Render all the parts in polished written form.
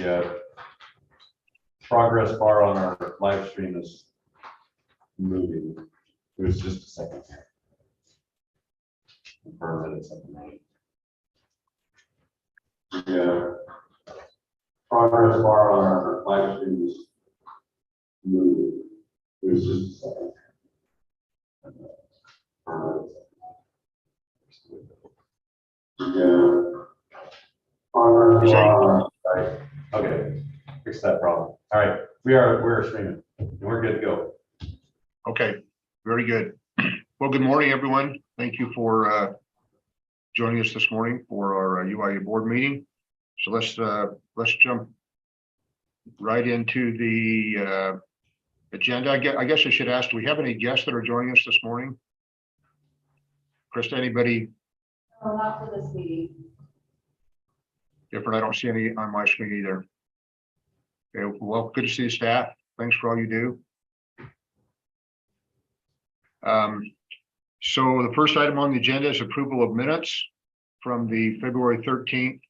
The progress bar on our live stream is moving. It was just a second here. Confirm that it's up and running. The progress bar on our live stream is moving. It was just a second. Okay, fix that problem. All right, we're streaming. We're good to go. Okay, very good. Well, good morning, everyone. Thank you for joining us this morning for our UIA board meeting. So let's jump right into the agenda. I guess I should ask, do we have any guests that are joining us this morning? Krista, anybody? No, not for this meeting. Different. I don't see any on my screen either. Okay, well, good to see the staff. Thanks for all you do. So the first item on the agenda is approval of minutes from the February 13th,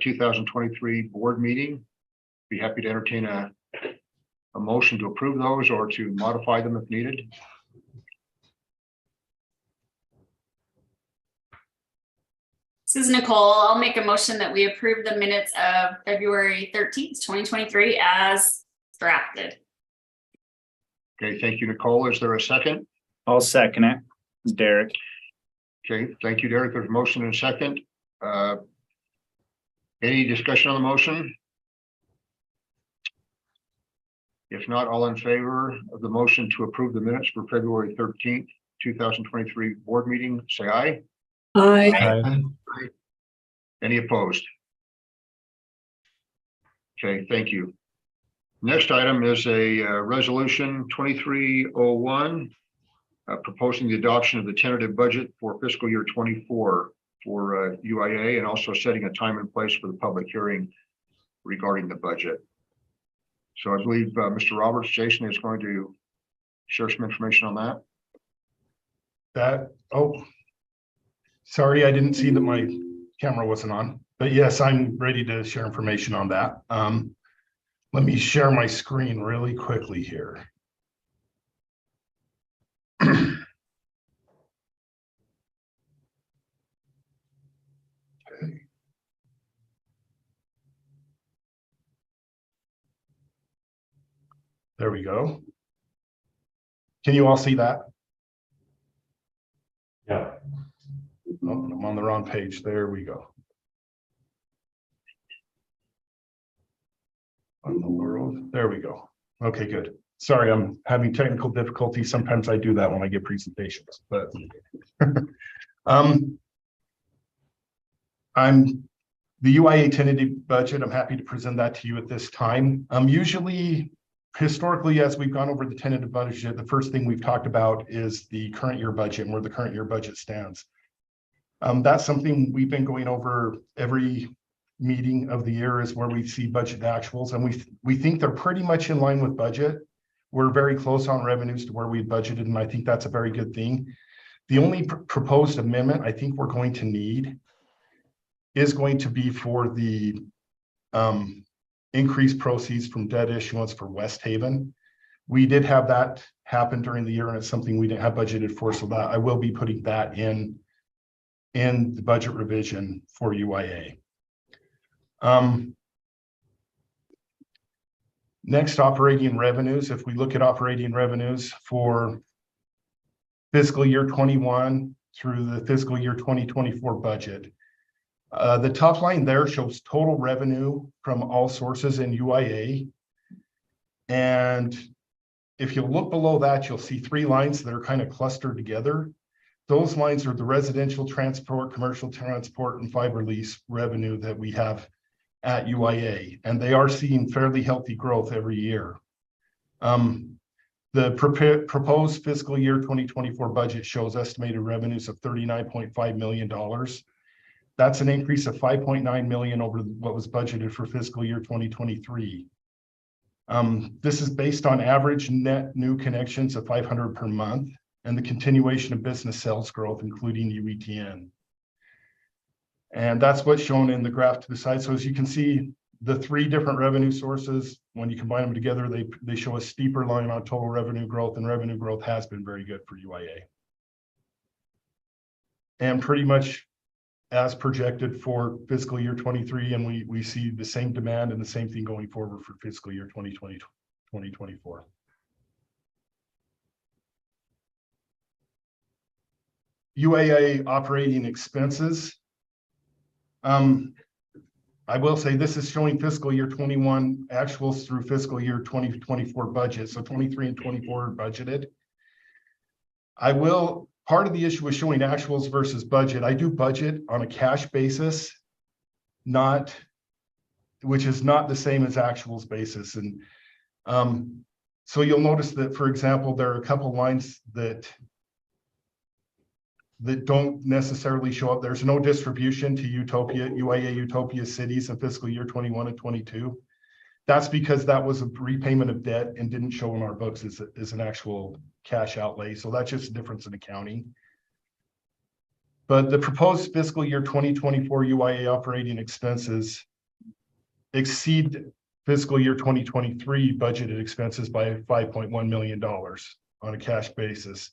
2023 board meeting. Be happy to entertain a motion to approve those or to modify them if needed. This is Nicole. I'll make a motion that we approve the minutes of February 13th, 2023 as drafted. Okay, thank you, Nicole. Is there a second? I'll second it. It's Derek. Okay, thank you, Derek. There's a motion and a second. Any discussion on the motion? If not, all in favor of the motion to approve the minutes for February 13th, 2023 board meeting, say aye. Aye. Any opposed? Okay, thank you. Next item is a resolution 2301 proposing the adoption of the tentative budget for fiscal year 24 for UIA and also setting a time and place for the public hearing regarding the budget. So I believe Mr. Roberts, Jason is going to share some information on that. Sorry, I didn't see that my camera wasn't on, but yes, I'm ready to share information on that. Let me share my screen really quickly here. Okay. There we go. Can you all see that? Yeah. Oh, I'm on the wrong page. There we go. On the world. There we go. Okay, good. Sorry, I'm having technical difficulties. Sometimes I do that when I give presentations, but I'm the UIA tentative budget. I'm happy to present that to you at this time. Usually, historically, as we've gone over the tentative budget, the first thing we've talked about is the current year budget and where the current year budget stands. That's something we've been going over every meeting of the year is where we see budget actuals, and we think they're pretty much in line with budget. We're very close on revenues to where we budgeted, and I think that's a very good thing. The only proposed amendment I think we're going to need is going to be for the increased proceeds from debt issuance for West Haven. We did have that happen during the year, and it's something we didn't have budgeted for, so that I will be putting that in the budget revision for UIA. Next, operating revenues. If we look at operating revenues for fiscal year 21 through the fiscal year 2024 budget, the top line there shows total revenue from all sources in UIA. And if you look below that, you'll see three lines that are kind of clustered together. Those lines are the residential transport, commercial transport, and fiber lease revenue that we have at UIA, and they are seeing fairly healthy growth every year. The proposed fiscal year 2024 budget shows estimated revenues of $39.5 million. That's an increase of $5.9 million over what was budgeted for fiscal year 2023. This is based on average net new connections of 500 per month and the continuation of business sales growth, including UETN. And that's what's shown in the graph to the side. So as you can see, the three different revenue sources, when you combine them together, they show a steeper line on total revenue growth, and revenue growth has been very good for UIA. And pretty much as projected for fiscal year 23, and we see the same demand and the same thing going forward for fiscal year 2020, 2024. UIA operating expenses. I will say this is showing fiscal year 21 actuals through fiscal year 2024 budget. So 23 and 24 are budgeted. Part of the issue with showing actuals versus budget, I do budget on a cash basis, which is not the same as actuals basis. And so you'll notice that, for example, there are a couple lines that don't necessarily show up. There's no distribution to UIA Utopia cities in fiscal year 21 and 22. That's because that was a repayment of debt and didn't show in our books as an actual cash outlay. So that's just a difference in accounting. But the proposed fiscal year 2024 UIA operating expenses exceed fiscal year 2023 budgeted expenses by $5.1 million on a cash basis.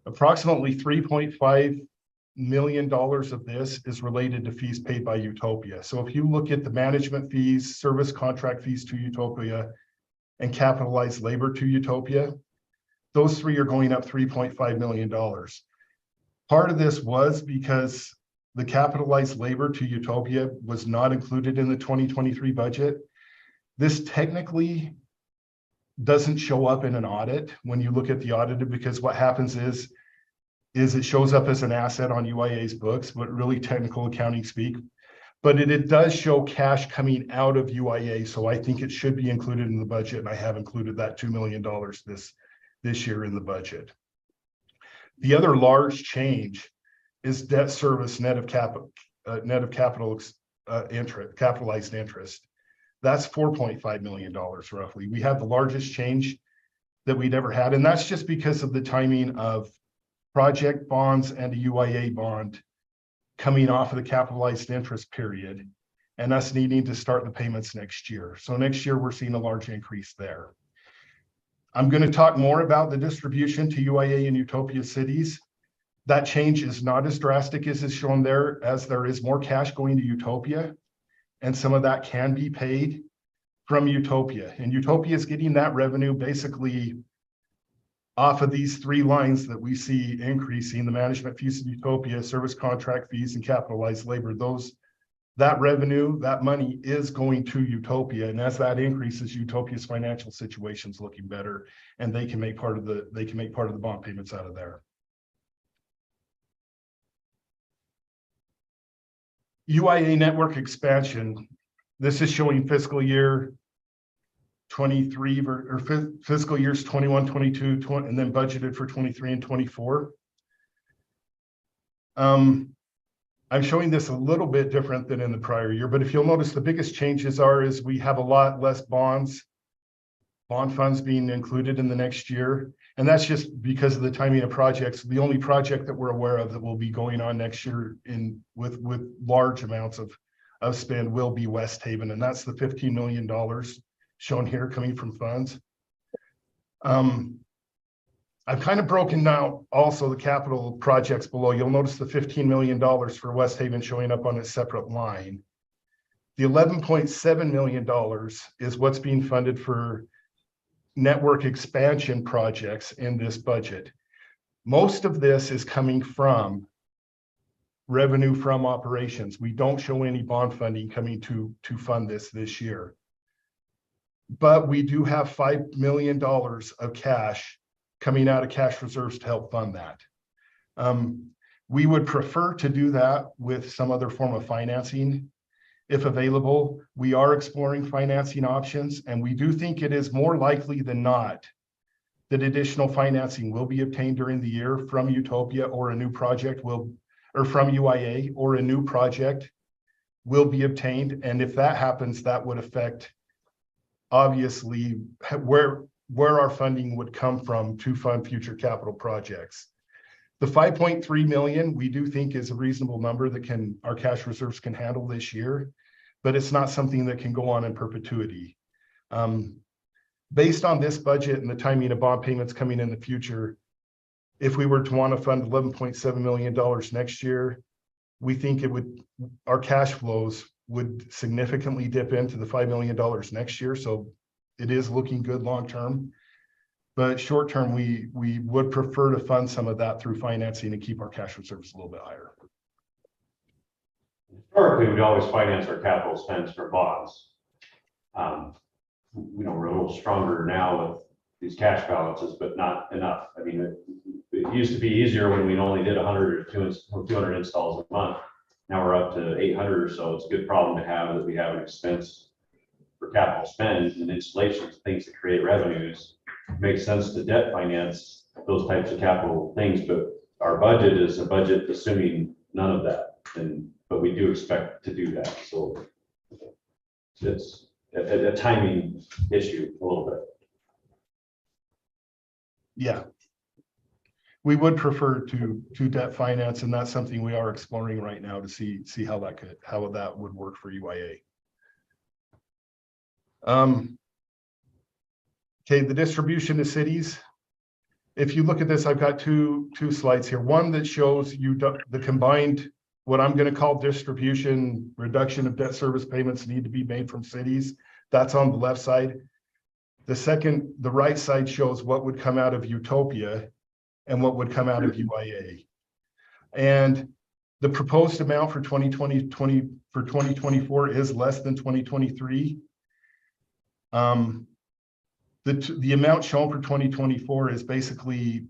Approximately $3.5 million of this is related to fees paid by Utopia. So if you look at the management fees, service contract fees to Utopia, and capitalized labor to Utopia, those three are going up $3.5 million. Part of this was because the capitalized labor to Utopia was not included in the 2023 budget. This technically doesn't show up in an audit when you look at the audited, because what happens is it shows up as an asset on UIA's books, but really technical accounting speak. But it does show cash coming out of UIA, so I think it should be included in the budget, and I have included that $2 million this year in the budget. The other large change is debt service net of capitalized interest. That's $4.5 million roughly. We have the largest change that we'd ever had, and that's just because of the timing of project bonds and a UIA bond coming off of the capitalized interest period and us needing to start the payments next year. So next year, we're seeing a large increase there. I'm going to talk more about the distribution to UIA and Utopia cities. That change is not as drastic as is shown there, as there is more cash going to Utopia, and some of that can be paid from Utopia. And Utopia is getting that revenue basically off of these three lines that we see increasing: the management fees in Utopia, service contract fees, and capitalized labor. That revenue, that money is going to Utopia, and as that increases, Utopia's financial situation is looking better, and they can make part of the bond payments out of there. UIA network expansion. This is showing fiscal year 23 or fiscal years 21, 22, 20, and then budgeted for 23 and 24. I'm showing this a little bit different than in the prior year, but if you'll notice, the biggest changes is we have a lot less bond funds being included in the next year. And that's just because of the timing of projects. The only project that we're aware of that will be going on next year with large amounts of spend will be West Haven. And that's the $15 million shown here coming from funds. I've kind of broken down also the capital projects below. You'll notice the $15 million for West Haven showing up on a separate line. The $11.7 million is what's being funded for network expansion projects in this budget. Most of this is coming from revenue from operations. We don't show any bond funding coming to fund this year. But we do have $5 million of cash coming out of cash reserves to help fund that. We would prefer to do that with some other form of financing if available. We are exploring financing options, and we do think it is more likely than not that additional financing will be obtained during the year from Utopia, or a new project or from UIA, or a new project will be obtained. And if that happens, that would affect obviously where our funding would come from to fund future capital projects. The 5.3 million we do think is a reasonable number that our cash reserves can handle this year. but it's not something that can go on in perpetuity. Based on this budget and the timing of bond payments coming in the future, if we were to want to fund $11.7 million next year, we think our cash flows would significantly dip into the $5 million next year. So it is looking good long-term. But short-term, we would prefer to fund some of that through financing and keep our cash reserves a little bit higher. Historically, we always finance our capital spends for bonds. We're a little stronger now with these cash balances, but not enough. I mean, it used to be easier when we only did 100 or 200 installs a month. Now we're up to 800 or so. It's a good problem to have that we have an expense for capital spend and installations, things that create revenues. It makes sense to debt finance those types of capital things, but our budget is a budget assuming none of that. But we do expect to do that. So it's a timing issue a little bit. Yeah. We would prefer to debt finance, and that's something we are exploring right now to see how that would work for UIA. Okay, the distribution to cities. If you look at this, I've got two slides here. One that shows you the combined, what I'm going to call distribution reduction of debt service payments need to be made from cities. That's on the left side. The right side shows what would come out of Utopia and what would come out of UIA. And the proposed amount for 2024 is less than 2023. The amount shown for 2024 is basically,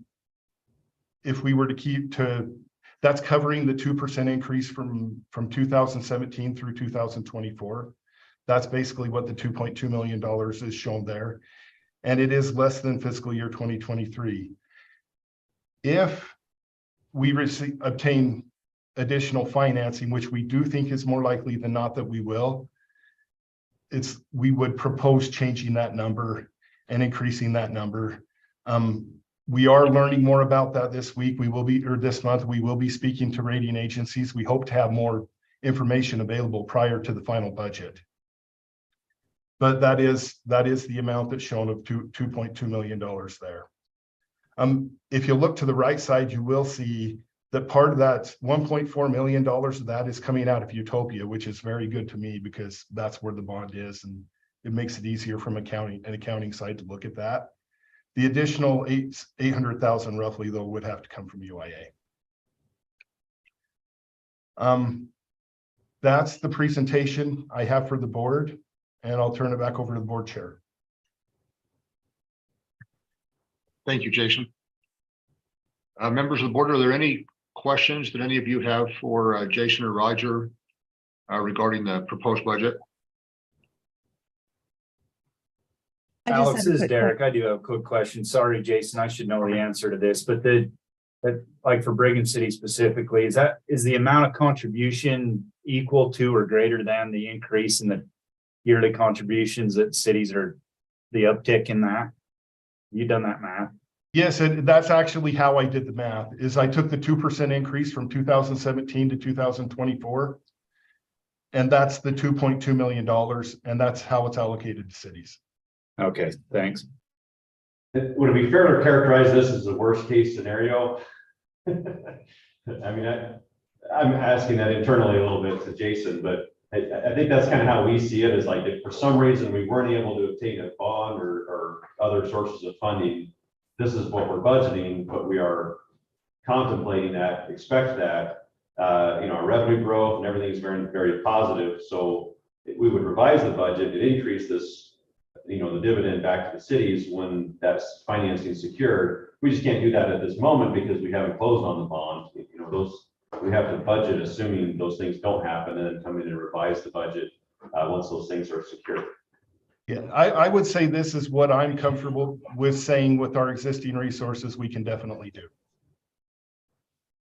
if we were to that's covering the 2% increase from 2017 through 2024. That's basically what the $2.2 million is shown there. And it is less than fiscal year 2023. If we obtain additional financing, which we do think is more likely than not that we will, we would propose changing that number and increasing that number. We are learning more about that this week. This month, we will be speaking to rating agencies. We hope to have more information available prior to the final budget. But that is the amount that's shown of $2.2 million there. If you look to the right side, you will see that part of that $1.4 million of that is coming out of Utopia, which is very good to me because that's where the bond is, and it makes it easier from an accounting side to look at that. The additional 800,000 roughly though would have to come from UIA. That's the presentation I have for the board, and I'll turn it back over to the board chair. Thank you, Jason. Members of the board, are there any questions that any of you have for Jason or Roger regarding the proposed budget? Alex, this is Derek. I do have a quick question. Sorry, Jason, I should know the answer to this, but like for Brigham City specifically, is the amount of contribution equal to or greater than the increase in the yearly contributions that cities are the uptick in that? You done that math? Yes, and that's actually how I did the math, is I took the 2% increase from 2017 to 2024. And that's the $2.2 million, and that's how it's allocated to cities. Okay, thanks. Would it be fair to characterize this as the worst case scenario? I mean, I'm asking that internally a little bit to Jason, but I think that's kind of how we see it, is like if for some reason we weren't able to obtain a bond or other sources of funding, this is what we're budgeting, but we are contemplating that, expect that, our revenue growth and everything is very, very positive. So we would revise the budget and increase this, the dividend back to the cities when that's financing secured. We just can't do that at this moment because we haven't closed on the bond. We have to budget assuming those things don't happen and then come in and revise the budget once those things are secured. Yeah, I would say this is what I'm comfortable with saying with our existing resources we can definitely do.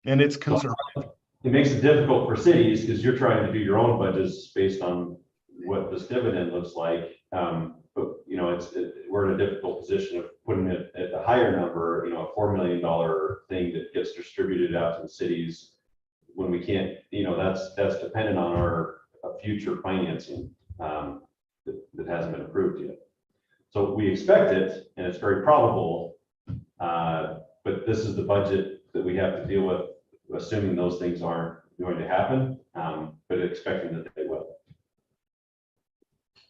And it's conservative. It makes it difficult for cities because you're trying to do your own budgets based on what this dividend looks like. But we're in a difficult position of putting it at the higher number, a $4 million thing that gets distributed out to the cities when we can't, that's dependent on our a future financing that hasn't been approved yet. So we expect it, and it's very probable, but this is the budget that we have to deal with, assuming those things aren't going to happen, but expecting that they will.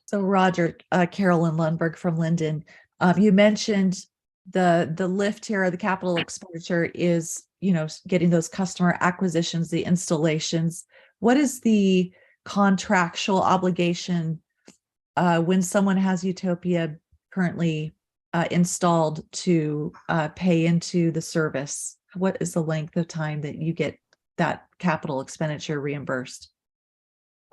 So Roger, Carolyn Lundberg from Linden, you mentioned the lift here, the capital expenditure is, getting those customer acquisitions, the installations. What is the contractual obligation when someone has Utopia currently installed to pay into the service? What is the length of time that you get that capital expenditure reimbursed?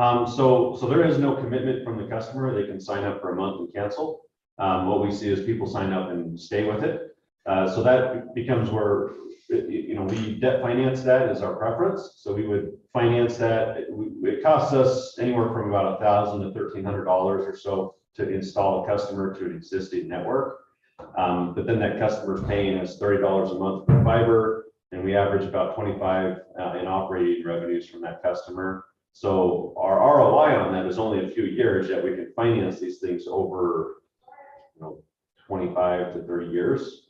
So there is no commitment from the customer. They can sign up for a month and cancel. What we see is people sign up and stay with it. So that becomes where, we debt finance that is our preference. So we would finance that. It costs us anywhere from about $1,000 to $1,300 or so to install a customer to an existing network. But then that customer's paying us $30 a month for fiber, and we average about 25 in operating revenues from that customer. So our ROI on that is only a few years, yet we can finance these things over 25 to 30 years.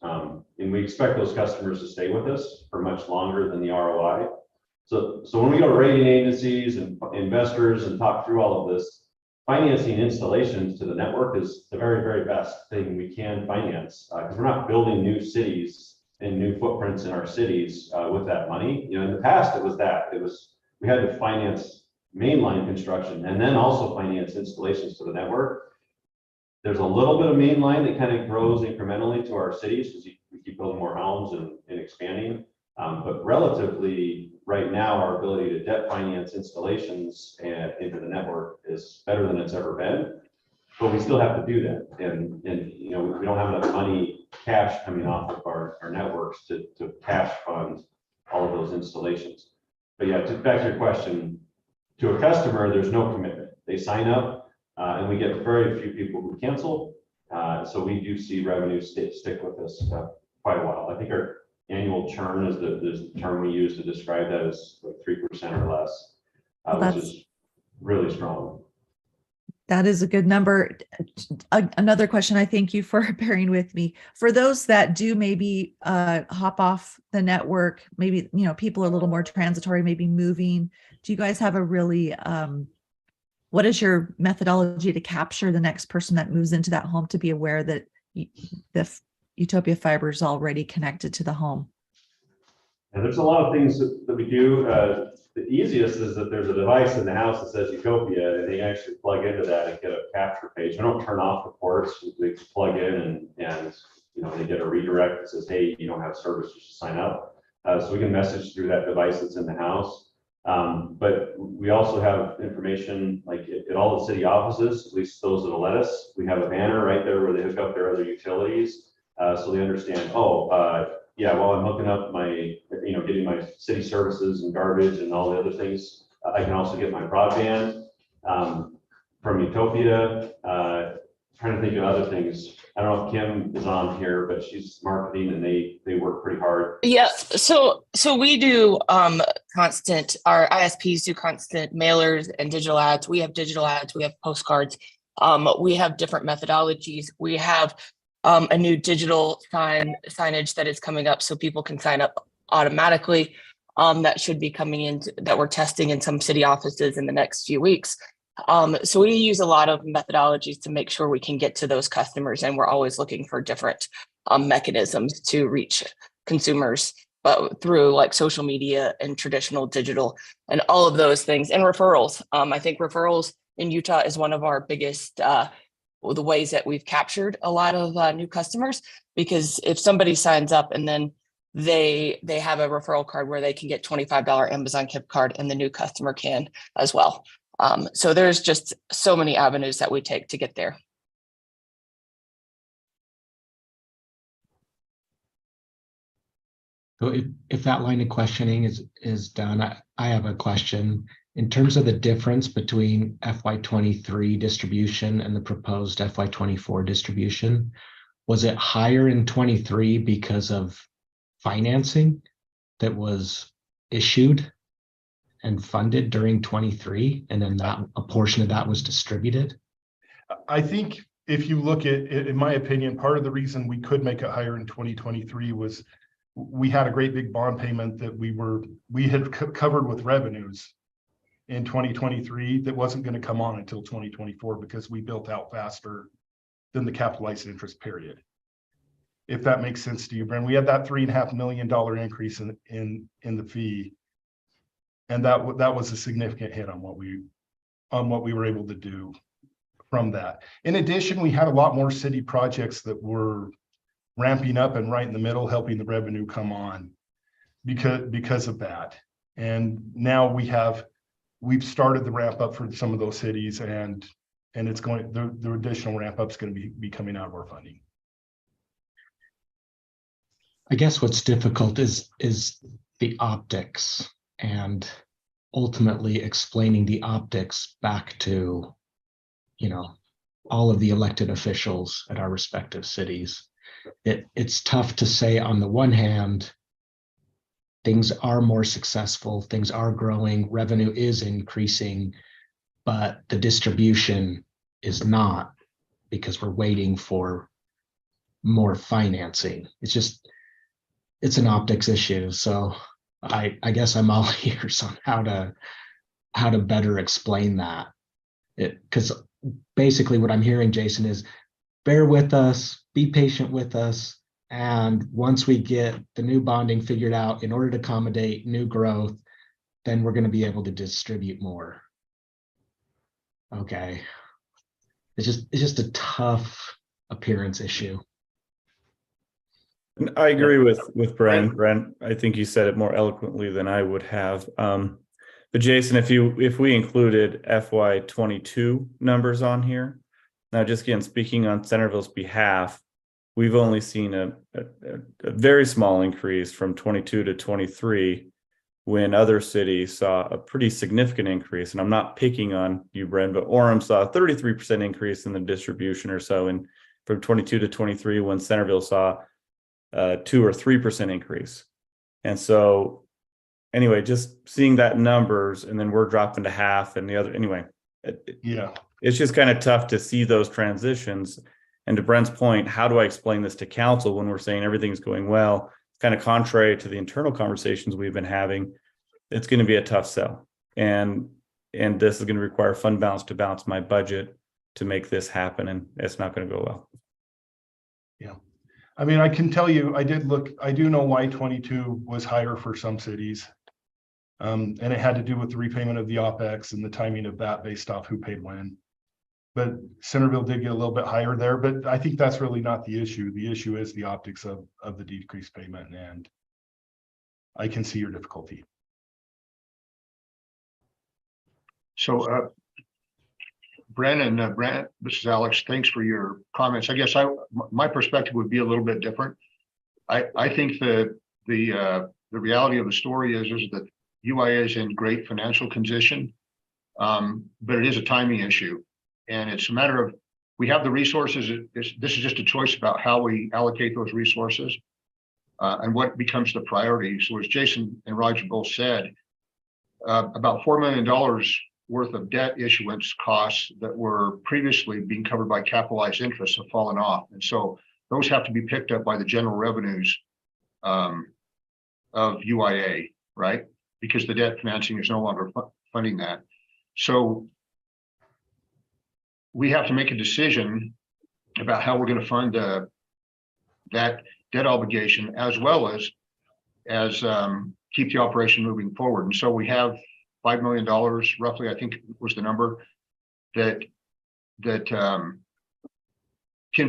And we expect those customers to stay with us for much longer than the ROI. So when we go to rating agencies and investors and talk through all of this, financing installations to the network is the very, very best thing we can finance, because we're not building new cities and new footprints in our cities with that money. In the past, we had to finance mainline construction and then also finance installations to the network. There's a little bit of mainline that kind of grows incrementally to our cities because we keep building more homes and expanding. But relatively, right now, our ability to debt finance installations into the network is better than it's ever been. But we still have to do that, and we don't have enough money, cash coming off of our networks to cash fund all of those installations. But yeah, back to your question, to a customer, there's no commitment. They sign up. And we get very few people who cancel. So we do see revenue stick with us quite a while. I think our annual churn is the term we use to describe that, is like 3% or less, which is really strong. That is a good number. Another question, I thank you for bearing with me. For those that do maybe hop off the network, maybe, people are a little more transitory, maybe moving. Do you guys have a really, what is your methodology to capture the next person that moves into that home to be aware that the Utopia fiber is already connected to the home? And there's a lot of things that we do. The easiest is that there's a device in the house that says Utopia, and they actually plug into that and get a capture page. We don't turn off the ports. We plug in and they get a redirect that says, hey, you don't have service, you should sign up. So we can message through that device that's in the house. But we also have information like at all the city offices, at least those that'll let us. We have a banner right there where they hook up their other utilities. So they understand, yeah, while I'm hooking up my, getting my city services and garbage and all the other things, I can also get my broadband from Utopia. Trying to think of other things. I don't know if Kim is on here, but she's marketing and they work pretty hard. Yeah, so we do constant, our ISPs do constant mailers and digital ads. We have digital ads, we have postcards. We have different methodologies. We have a new digital signage that is coming up so people can sign up automatically. That should be coming in, that we're testing in some city offices in the next few weeks. So we use a lot of methodologies to make sure we can get to those customers, and we're always looking for different mechanisms to reach consumers, but through like social media and traditional digital and all of those things, and referrals. I think referrals in Utah is one of our biggest, the ways that we've captured a lot of new customers, because if somebody signs up and then they have a referral card where they can get $25 Amazon gift card, and the new customer can as well. So there's just so many avenues that we take to get there. So if that line of questioning is done, I have a question. In terms of the difference between FY23 distribution and the proposed FY24 distribution, was it higher in 23 because of financing that was issued? and funded during 23, and then that a portion of that was distributed? I think if you look at it, in my opinion, part of the reason we could make it higher in 2023 was we had a great big bond payment that we had covered with revenues in 2023 that wasn't going to come on until 2024 because we built out faster than the capitalized interest period. If that makes sense to you, Brent, we had that $3.5 million increase in the fee, and that was a significant hit on what we were able to do from that. In addition, we had a lot more city projects that were ramping up and right in the middle, helping the revenue come on because of that. And now we've started the ramp up for some of those cities, and it's going, the additional ramp up is going to be coming out of our funding. I guess what's difficult is the optics, and ultimately explaining the optics back to, you know, all of the elected officials at our respective cities. It's tough to say on the one hand, things are more successful, things are growing, revenue is increasing, but the distribution is not, because we're waiting for more financing. It's an optics issue. So I guess I'm all ears on how to better explain that. Because basically what I'm hearing, Jason, is bear with us, be patient with us. And once we get the new bonding figured out in order to accommodate new growth, then we're going to be able to distribute more. Okay. It's just a tough appearance issue. And I agree with Brent. Brent, I think you said it more eloquently than I would have. But Jason, if we included FY22 numbers on here, now just again speaking on Centerville's behalf, we've only seen a very small increase from 22 to 23, when other cities saw a pretty significant increase. And I'm not picking on you, Brent, but Orem saw a 33% increase in the distribution or so, and from 22 to 23, when Centerville saw 2 or 3% increase. And so anyway, just seeing that numbers, and then we're dropping to half and the other, anyway, Yeah, it's just kind of tough to see those transitions. And to Brent's point, how do I explain this to council when we're saying everything's going well? Kind of contrary to the internal conversations we've been having, it's going to be a tough sell. And this is going to require fund balance to balance my budget to make this happen. And it's not going to go well. yeah. I mean, I can tell you, I do know why 22 was higher for some cities. And it had to do with the repayment of the OPEX and the timing of that based off who paid when. But Centerville did get a little bit higher there, but I think that's really not the issue. The issue is the optics of the decreased payment, and I can see your difficulty. So, Brandon, this is Alex. Thanks for your comments. I guess my perspective would be a little bit different. I think that the reality of the story is that UIA is in great financial condition, but it is a timing issue. And it's a matter of, we have the resources. This is just a choice about how we allocate those resources and what becomes the priority. So as Jason and Roger both said, about $4 million worth of debt issuance costs that were previously being covered by capitalized interest have fallen off. And so those have to be picked up by the general revenues of UIA, right? Because the debt financing is no longer funding that. So we have to make a decision about how we're going to fund that debt obligation, as well as keep the operation moving forward. And so we have $5 million, roughly, I think was the number, that can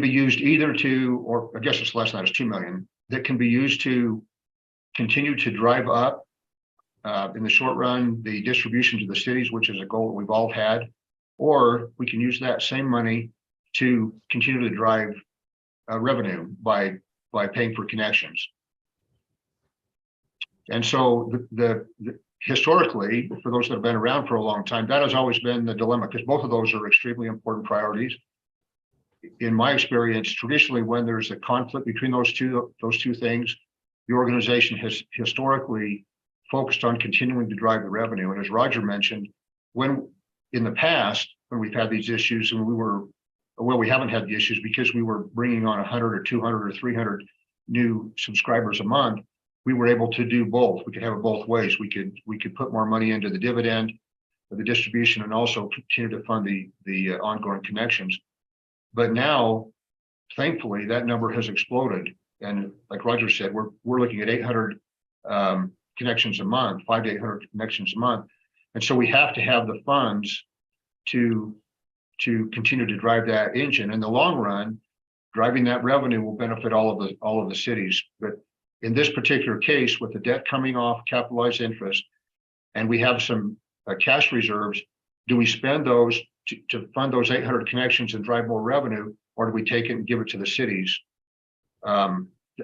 be used either to, or I guess it's less than that, it's 2 million, that can be used to continue to drive up in the short run the distribution to the cities, which is a goal that we've all had. Or we can use that same money to continue to drive revenue by paying for connections. And so the historically, for those that have been around for a long time, that has always been the dilemma, because both of those are extremely important priorities. In my experience, traditionally, when there's a conflict between those two things, the organization has historically focused on continuing to drive the revenue. And as Roger mentioned, when in the past, when we've had these issues and we haven't had the issues because we were bringing on 100 or 200 or 300 new subscribers a month, we were able to do both. We could have it both ways. We could put more money into the dividend, the distribution, and also continue to fund the ongoing connections. But now, thankfully, that number has exploded. And like Roger said, we're looking at 800 connections a month, 500 to 800 connections a month. And so we have to have the funds to continue to drive that engine. In the long run, driving that revenue will benefit all of the cities. But in this particular case, with the debt coming off capitalized interest, and we have some cash reserves, do we spend those to fund those 800 connections and drive more revenue, or do we take it and give it to the cities?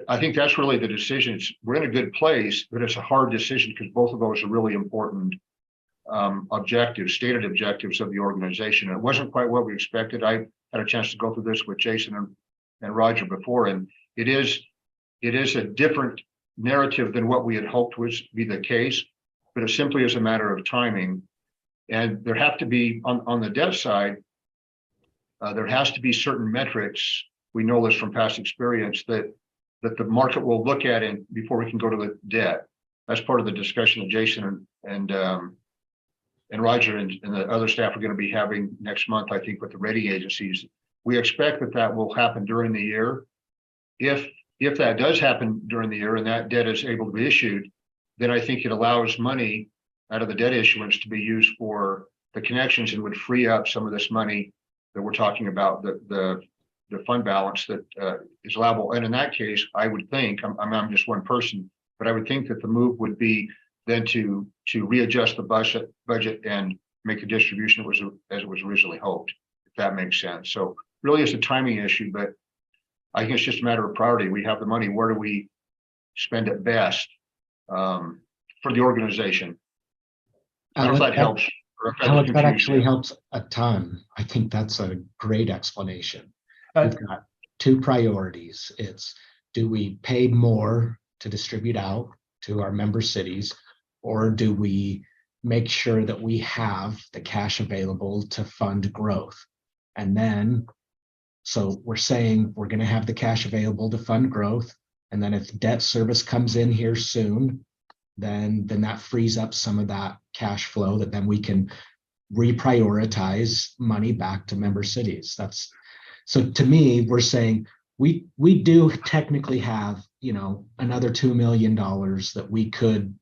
I think that's really the decision. We're in a good place, but it's a hard decision because both of those are really important objectives, stated objectives of the organization. It wasn't quite what we expected. I had a chance to go through this with Jason and Roger before, and it is a different narrative than what we had hoped was be the case, but it simply is a matter of timing. And there have to be on the debt side, there has to be certain metrics. We know this from past experience that the market will look at it before we can go to the debt. That's part of the discussion that Jason and Roger and the other staff are going to be having next month, I think, with the rating agencies. We expect that will happen during the year. If that does happen during the year and that debt is able to be issued, then I think it allows money out of the debt issuance to be used for the connections and would free up some of this money that we're talking about, the fund balance that is allowable. And in that case, I would think, I'm just one person, but I would think that the move would be then to readjust the budget and make the distribution as it was originally hoped, if that makes sense. So really it's a timing issue, but I think it's just a matter of priority. We have the money. Where do we spend it best for the organization? I don't know if that helps. Alex, that actually helps a ton. I think that's a great explanation. We've got two priorities. It's, do we pay more to distribute out to our member cities, or do we make sure that we have the cash available to fund growth? And then, so we're saying we're going to have the cash available to fund growth. And then if debt service comes in here soon, then that frees up some of that cash flow that then we can reprioritize money back to member cities. So to me, we're saying we do technically have, another $2 million that we could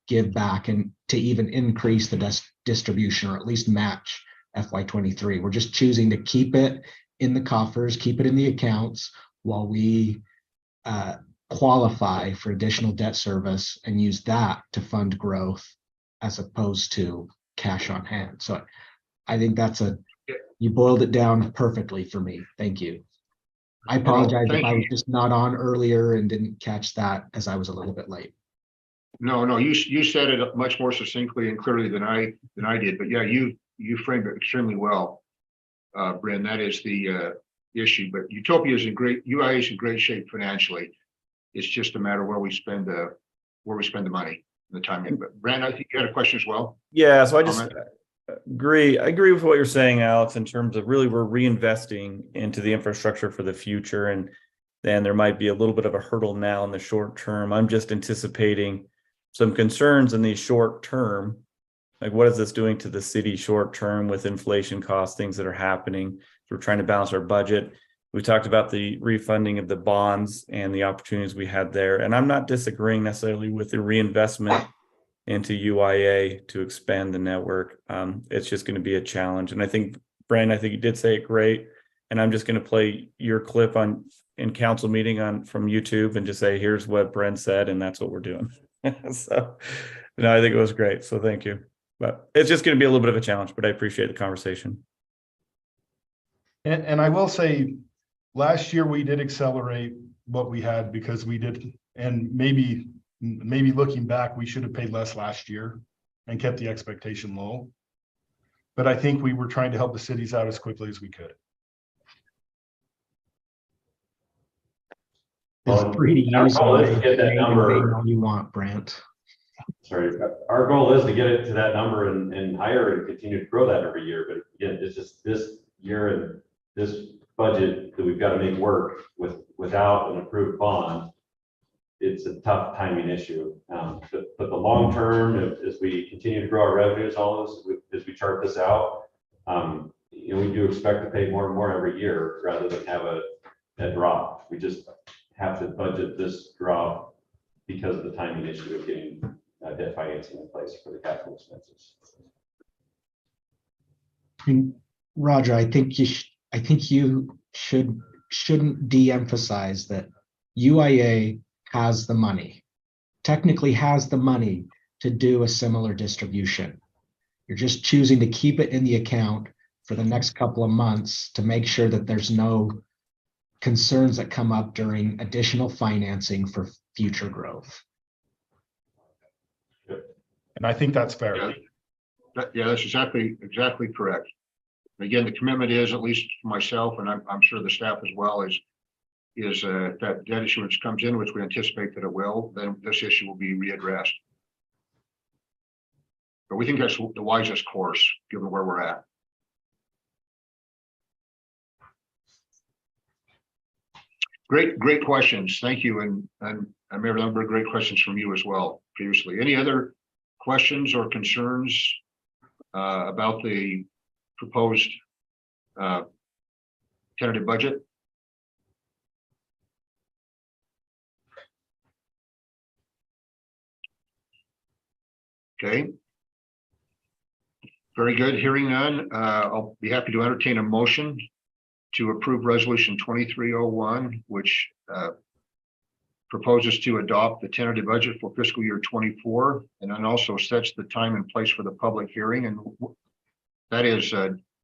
give back and to even increase the distribution, or at least match FY23. We're just choosing to keep it in the coffers, keep it in the accounts while we qualify for additional debt service and use that to fund growth as opposed to cash on hand. So I think you boiled it down perfectly for me. Thank you. I apologize if I was just not on earlier and didn't catch that as I was a little bit late. No, you said it much more succinctly and clearly than I did. But yeah, you framed it extremely well, Bryn. That is the issue. But Utopia is UIA is in great shape financially. It's just a matter where we spend the money, the timing. But Brent, I think you had a question as well. Yeah, so I just agree. I agree with what you're saying, Alex, in terms of really we're reinvesting into the infrastructure for the future, and then there might be a little bit of a hurdle now in the short term. I'm just anticipating some concerns in the short term, like what is this doing to the city short term with inflation costs, things that are happening. We're trying to balance our budget. We talked about the refunding of the bonds and the opportunities we had there. And I'm not disagreeing necessarily with the reinvestment into UIA to expand the network. It's just going to be a challenge. And I think, Brandon, you did say it great. And I'm just going to play your clip in council meeting from YouTube and just say, here's what Brent said, and that's what we're doing. So, I think it was great. So thank you. But it's just going to be a little bit of a challenge, but I appreciate the conversation. And I will say, last year we did accelerate what we had because we did, and maybe looking back, we should have paid less last year and kept the expectation low. But I think we were trying to help the cities out as quickly as we could. It's free to use all you want, Brent. sorry, our goal is to get it to that number and higher and continue to grow that every year. But again, it's just this year and this budget that we've got to make work without an approved bond. It's a tough timing issue. But the long term, as we continue to grow our revenues, all this, as we chart this out, you know, we do expect to pay more and more every year rather than have a drop. We just have to budget this drop because of the timing issue of getting debt financing in place for the capital expenses. I mean, Roger, I think you shouldn't de-emphasize that UIA has the money, technically has the money to do a similar distribution. You're just choosing to keep it in the account for the next couple of months to make sure that there's no concerns that come up during additional financing for future growth. And I think that's fair. Yeah, that's exactly correct. Again, the commitment is, at least for myself, and I'm sure the staff as well, is that debt issuance comes in, which we anticipate that it will, then this issue will be readdressed. But we think that's the wisest course, given where we're at. Great questions. Thank you. And Mayor Lundberg, great questions from you as well previously. Any other questions or concerns about the proposed tentative budget? Okay. Very good. Hearing none, I'll be happy to entertain a motion to approve resolution 2301, which proposes to adopt the tentative budget for fiscal year 24, and then also sets the time and place for the public hearing. And that is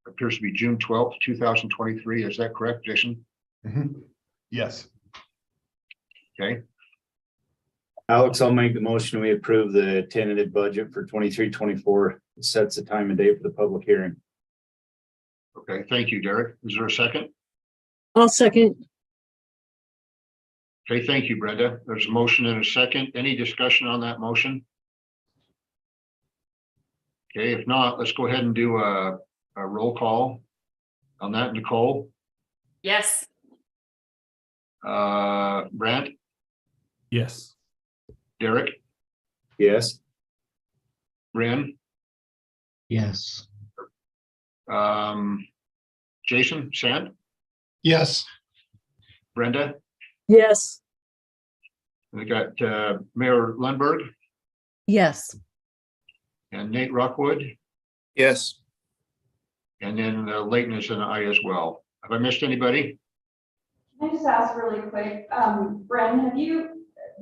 appears to be June 12th, 2023. Is that correct, Jason? Mhm. Yes. Okay. Alex, I'll make the motion. We approve the tentative budget for 23-24. It sets the time and date for the public hearing. Okay. Thank you, Derek. Is there a second? I'll second. Okay. Thank you, Brenda. There's a motion and a second. Any discussion on that motion? Okay. If not, let's go ahead and do a roll call on that. Nicole, Yes. Brent, Yes. Derek, Yes. Bryn, Yes. Jason, Sand, Yes. Brenda, Yes. we got Mayor Lundberg Yes. and Nate Rockwood, Yes. and then Leighton is an aye as well. Have I missed anybody? Can I just ask really quick, Bren,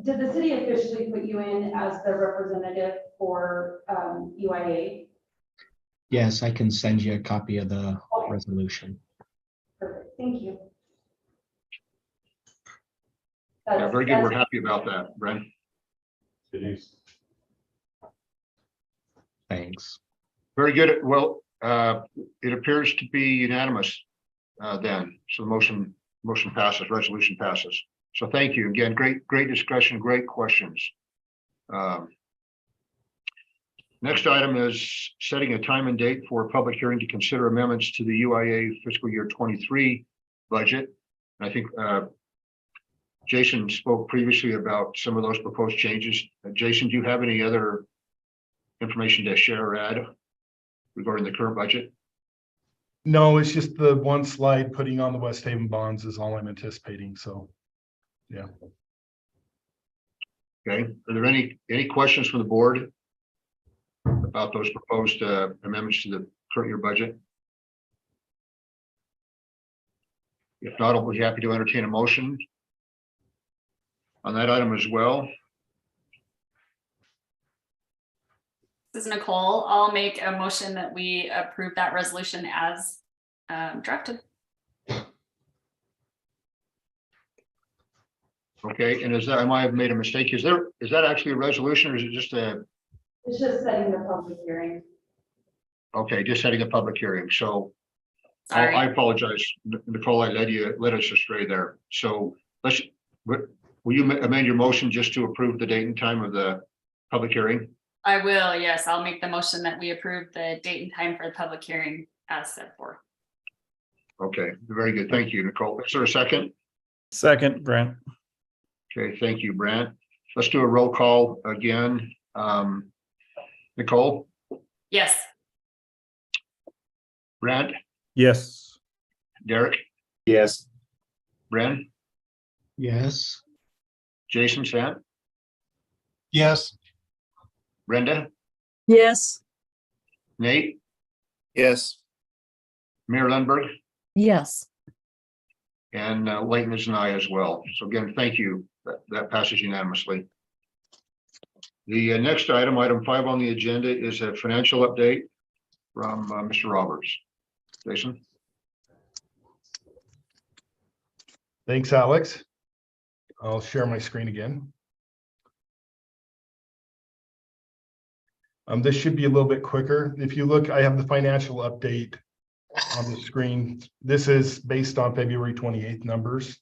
did the city officially put you in as the representative for UIA? Yes, I can send you a copy of the resolution. Perfect, thank you. Yeah, very good. We're happy about that, Brent. Good news. Thanks. Very good. Well, it appears to be unanimous then. So the motion passes, resolution passes. So thank you again. Great discussion, great questions. Next item is setting a time and date for a public hearing to consider amendments to the UIA fiscal year 23 budget. And I think Jason spoke previously about some of those proposed changes. Jason, do you have any other information to share or add regarding the current budget? No, it's just the one slide putting on the West Haven bonds is all I'm anticipating. So, yeah. Okay. Are there any questions from the board about those proposed amendments to the current year budget? If not, I'll be happy to entertain a motion on that item as well. This is Nicole. I'll make a motion that we approve that resolution as drafted. Okay, and is that, I might have made a mistake. Is that actually a resolution or is it just a? It's just setting the public hearing. Okay, just setting a public hearing. So Sorry. I apologize, Nicole, I led us astray there. So will you amend your motion just to approve the date and time of the public hearing? I will, yes, I'll make the motion that we approve the date and time for the public hearing as set forth. Okay, very good. Thank you, Nicole. Is there a second? Second, Brent. Okay, thank you, Brent. Let's do a roll call again. Nicole, Yes, Brent, Yes. Derek, Yes. Bren, Yes. Jason Sant, Yes. Brenda, yes, Nate, Yes. Mayor Lundberg, Yes. and Leighton is an aye as well. So again, thank you. That passes unanimously. The next item, item 5 on the agenda, is a financial update from Mr. Roberts. Jason? Thanks, Alex. I'll share my screen again. This should be a little bit quicker. If you look, I have the financial update on the screen. This is based on February 28th numbers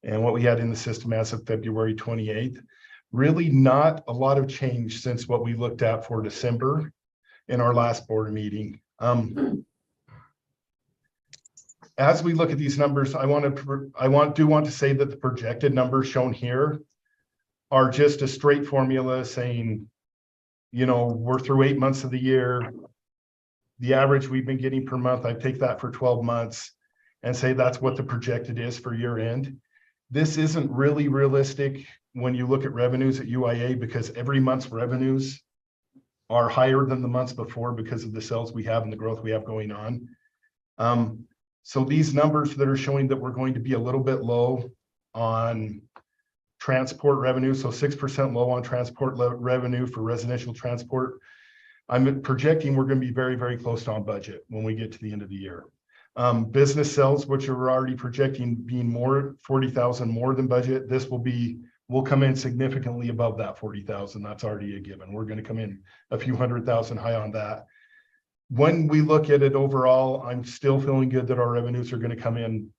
and what we had in the system as of February 28th. Really not a lot of change since what we looked at for December in our last board meeting. As we look at these numbers, I want to say that the projected numbers shown here are just a straight formula saying, you know, we're through 8 months of the year. The average we've been getting per month, I take that for 12 months and say that's what the projected is for year end. This isn't really realistic when you look at revenues at UIA because every month's revenues are higher than the months before because of the sales we have and the growth we have going on. So these numbers that are showing that we're going to be a little bit low on transport revenue, so 6% low on transport revenue for residential transport. I'm projecting we're going to be very, very close to on budget when we get to the end of the year. Business sales, which are already projecting being more 40,000 more than budget, this will come in significantly above that 40,000. That's already a given. We're going to come in a few 100,000 high on that. When we look at it overall, I'm still feeling good that our revenues are going to come in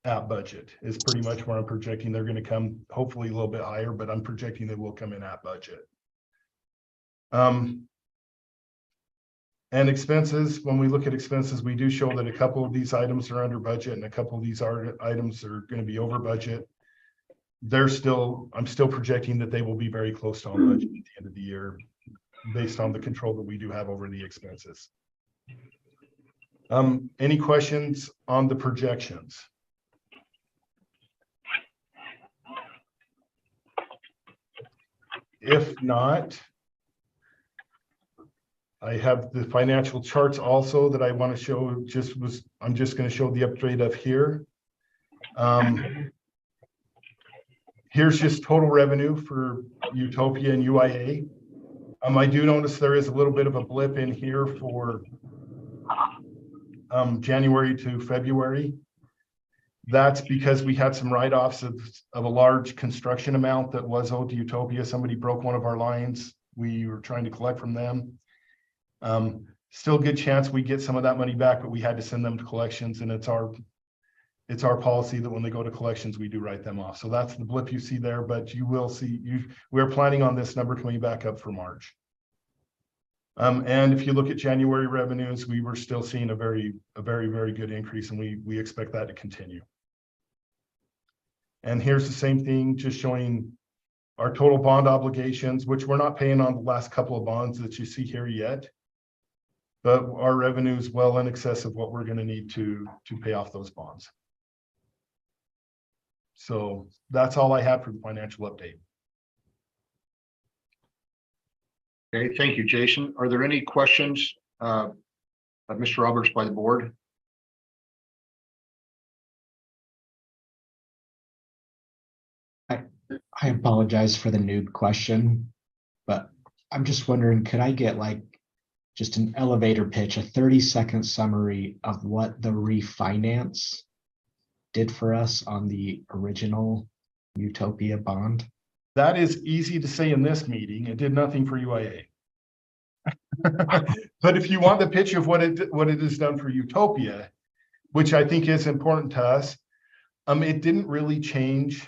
at budget is pretty much where I'm projecting. They're going to come hopefully a little bit higher, but I'm projecting they will come in at budget. And expenses, when we look at expenses, we do show that a couple of these items are under budget and a couple of these items are going to be over budget. I'm still projecting that they will be very close to on budget at the end of the year based on the control that we do have over the expenses. Any questions on the projections? If not, I have the financial charts also that I want to show. I'm just going to show the upgrade of here. Here's just total revenue for Utopia and UIA. I do notice there is a little bit of a blip in here for January to February. That's because we had some write-offs of a large construction amount that was owed to Utopia. Somebody broke one of our lines. We were trying to collect from them. Still good chance we get some of that money back, but we had to send them to collections, and it's our policy that when they go to collections, we do write them off. So that's the blip you see there, but you will see, we're planning on this number coming back up for March. And if you look at January revenues, we were still seeing a very, very good increase, and we expect that to continue. And here's the same thing, just showing our total bond obligations, which we're not paying on the last couple of bonds that you see here yet. But our revenue is well in excess of what we're going to need to pay off those bonds. So that's all I have for the financial update. Okay, thank you, Jason. Are there any questions of Mr. Roberts by the board? I apologize for the nude question, but I'm just wondering, could I get like just an elevator pitch, a 30-second summary of what the refinance did for us on the original Utopia bond? That is easy to say in this meeting. It did nothing for UIA. But if you want the pitch of what it has done for Utopia, which I think is important to us, it didn't really change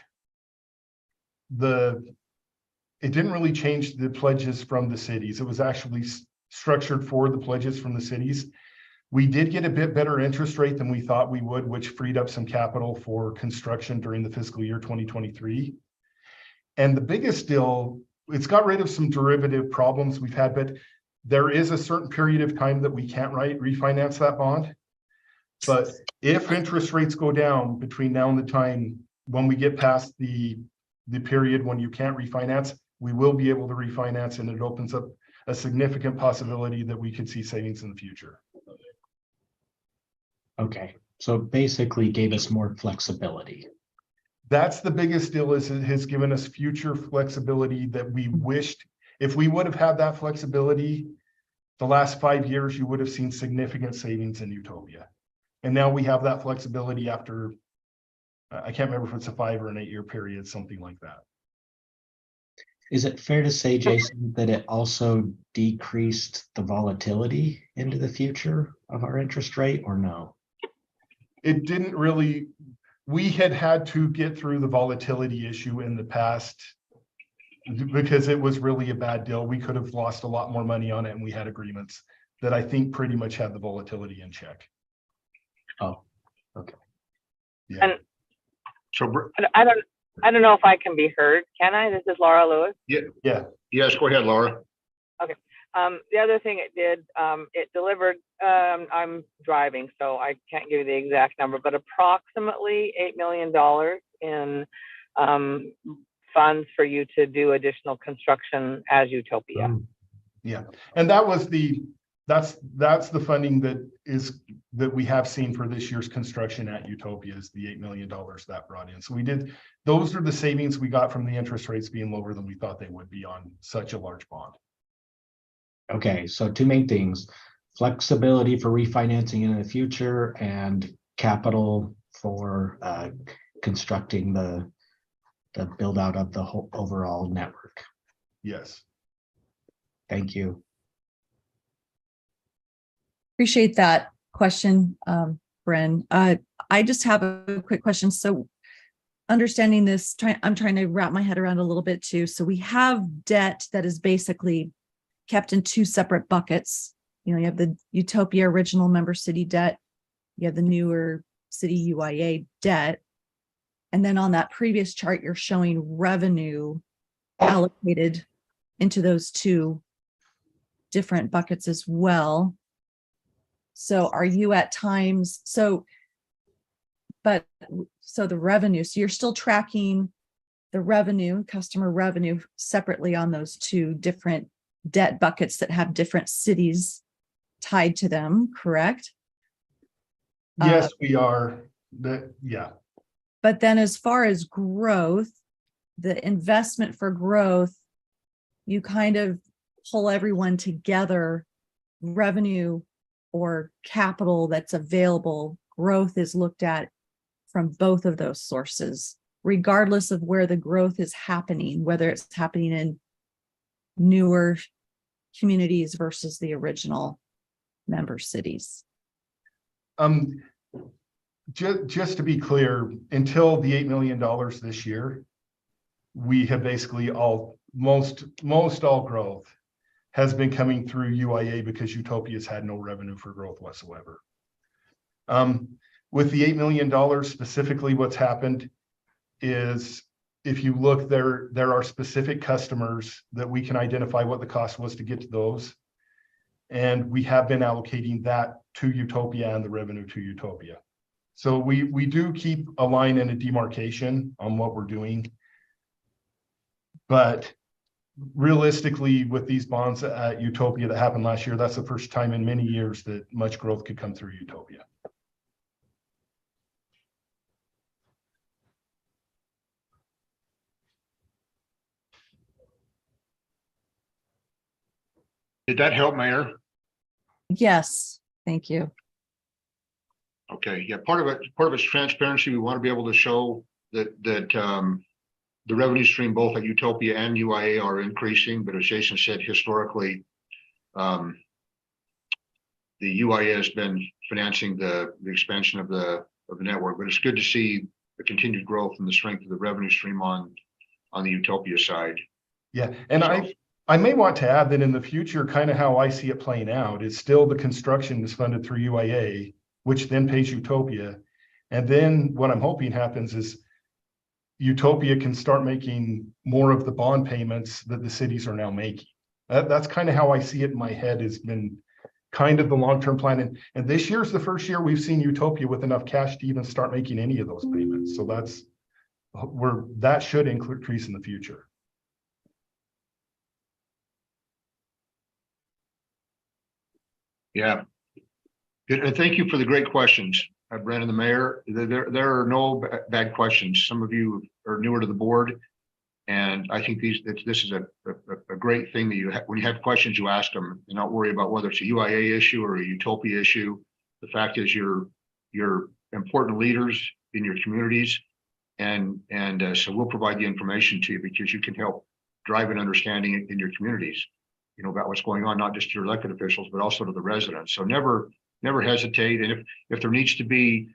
it didn't really change the pledges from the cities. It was actually structured for the pledges from the cities. We did get a bit better interest rate than we thought we would, which freed up some capital for construction during the fiscal year 2023. And the biggest deal, it's got rid of some derivative problems we've had, but there is a certain period of time that we can't refinance that bond. But if interest rates go down between now and the time when we get past the period when you can't refinance, we will be able to refinance, and it opens up a significant possibility that we could see savings in the future. Okay, so basically gave us more flexibility. That's the biggest deal, is it has given us future flexibility that we wished. If we would have had that flexibility the last 5 years, you would have seen significant savings in Utopia. And now we have that flexibility after, I can't remember if it's a 5 or an 8 year period, something like that. Is it fair to say, Jason, that it also decreased the volatility into the future of our interest rate, or no? It didn't really, we had to get through the volatility issue in the past because it was really a bad deal. We could have lost a lot more money on it, and we had agreements that I think pretty much had the volatility in check. Oh, okay. Yeah. And So, I don't know if I can be heard. Can I? This is Laura Lewis. Yeah. yes, go ahead, Laura. The other thing it did, it delivered, I'm driving, so I can't give you the exact number, but approximately $8 million in funds for you to do additional construction as Utopia. Yeah. And that was that's the funding that we have seen for this year's construction at Utopia, is the $8 million that brought in. So those are the savings we got from the interest rates being lower than we thought they would be on such a large bond. Okay, so two main things: flexibility for refinancing in the future and capital for constructing the build out of the whole overall network. Yes. Thank you. Appreciate that question, Bren. I just have a quick question. So understanding this, I'm trying to wrap my head around a little bit too. So we have debt that is basically kept in two separate buckets. You know, you have the Utopia original member city debt, you have the newer city UIA debt. And then on that previous chart, you're showing revenue allocated into those two different buckets as well. So are you at times, so the revenue, so you're still tracking the revenue, customer revenue separately on those two different debt buckets that have different cities tied to them, correct? Yes, we are. Yeah. But then as far as growth, the investment for growth, you kind of pull everyone together. Revenue or capital that's available, growth is looked at from both of those sources, regardless of where the growth is happening, whether it's happening in newer communities versus the member cities. Just to be clear, until the $8 million this year, we have basically most all growth has been coming through UIA because Utopia's had no revenue for growth whatsoever. With the $8 million specifically, what's happened is, if you look there are specific customers that we can identify what the cost was to get to those. And we have been allocating that to Utopia and the revenue to Utopia. So we do keep a line and a demarcation on what we're doing. But realistically, with these bonds at Utopia that happened last year, that's the first time in many years that much growth could come through Utopia. Did that help, Mayor? Yes, thank you. Okay, yeah, part of it's transparency. We want to be able to show that the revenue stream both at Utopia and UIA are increasing, but as Jason said, historically, the UIA has been financing the expansion of the network, but it's good to see the continued growth and the strength of the revenue stream on the Utopia side. Yeah, and I may want to add that in the future, kind of how I see it playing out is still the construction is funded through UIA, which then pays Utopia. And then what I'm hoping happens is Utopia can start making more of the bond payments that the cities are now making. That's kind of how I see it in my head, has been kind of the long-term plan. And this year's the first year we've seen Utopia with enough cash to even start making any of those payments. So that should increase in the future. Yeah. Good. And thank you for the great questions, Brandon, the mayor. There are no bad questions. Some of you are newer to the board, and I think this is a great thing that you have. When you have questions, you ask them and not worry about whether it's a UIA issue or a Utopia issue. The fact is you're important leaders in your communities, and so we'll provide the information to you because you can help drive an understanding in your communities, you know, about what's going on, not just to your elected officials, but also to the residents. So never hesitate. And if there needs to be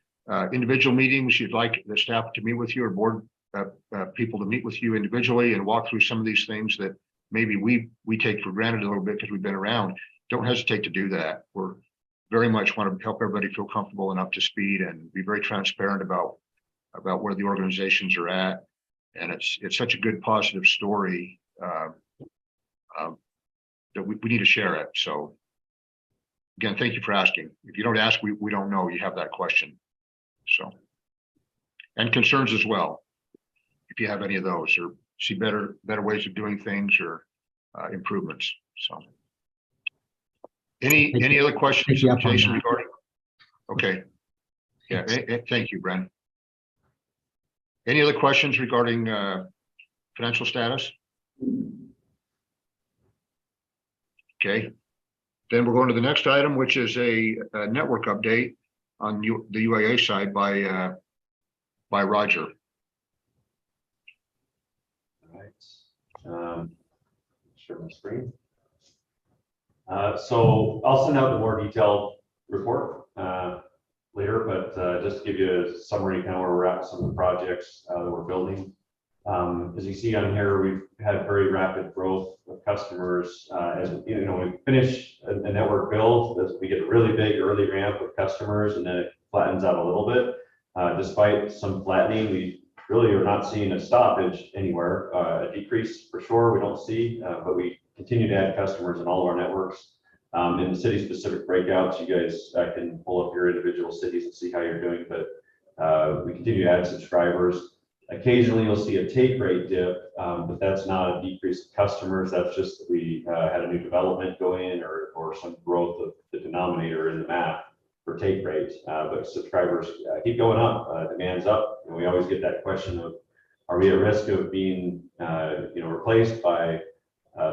individual meetings, you'd like the staff to meet with you or board people to meet with you individually and walk through some of these things that maybe we take for granted a little bit because we've been around, don't hesitate to do that. We're very much want to help everybody feel comfortable and up to speed and be very transparent about where the organizations are at. And it's such a good positive story that we need to share it. So again, thank you for asking. If you don't ask, we don't know you have that question. So, and concerns as well, if you have any of those or see better ways of doing things or improvements. So any other questions, Jason, regarding? Okay. Yeah, thank you, Bren. Any other questions regarding financial status? Okay, then we're going to the next item, which is a network update on the UIA side by Roger. All right. Share my screen. So I'll send out the more detailed report later, but just to give you a summary, kind of where we're at with some of the projects that we're building. As you see on here, we've had very rapid growth of customers. As you know, we finish a network build, we get a really big early ramp of customers, and then it flattens out a little bit. Despite some flattening, we really are not seeing a stoppage anywhere. A decrease for sure we don't see, but we continue to add customers in all of our networks. In the city-specific breakouts, you guys can pull up your individual cities and see how you're doing, but we continue to add subscribers. Occasionally, you'll see a take rate dip, but that's not a decrease of customers. That's just that we had a new development go in or some growth of the denominator in the math for take rate. But subscribers keep going up, demand's up, and we always get that question of, are we at risk of being replaced by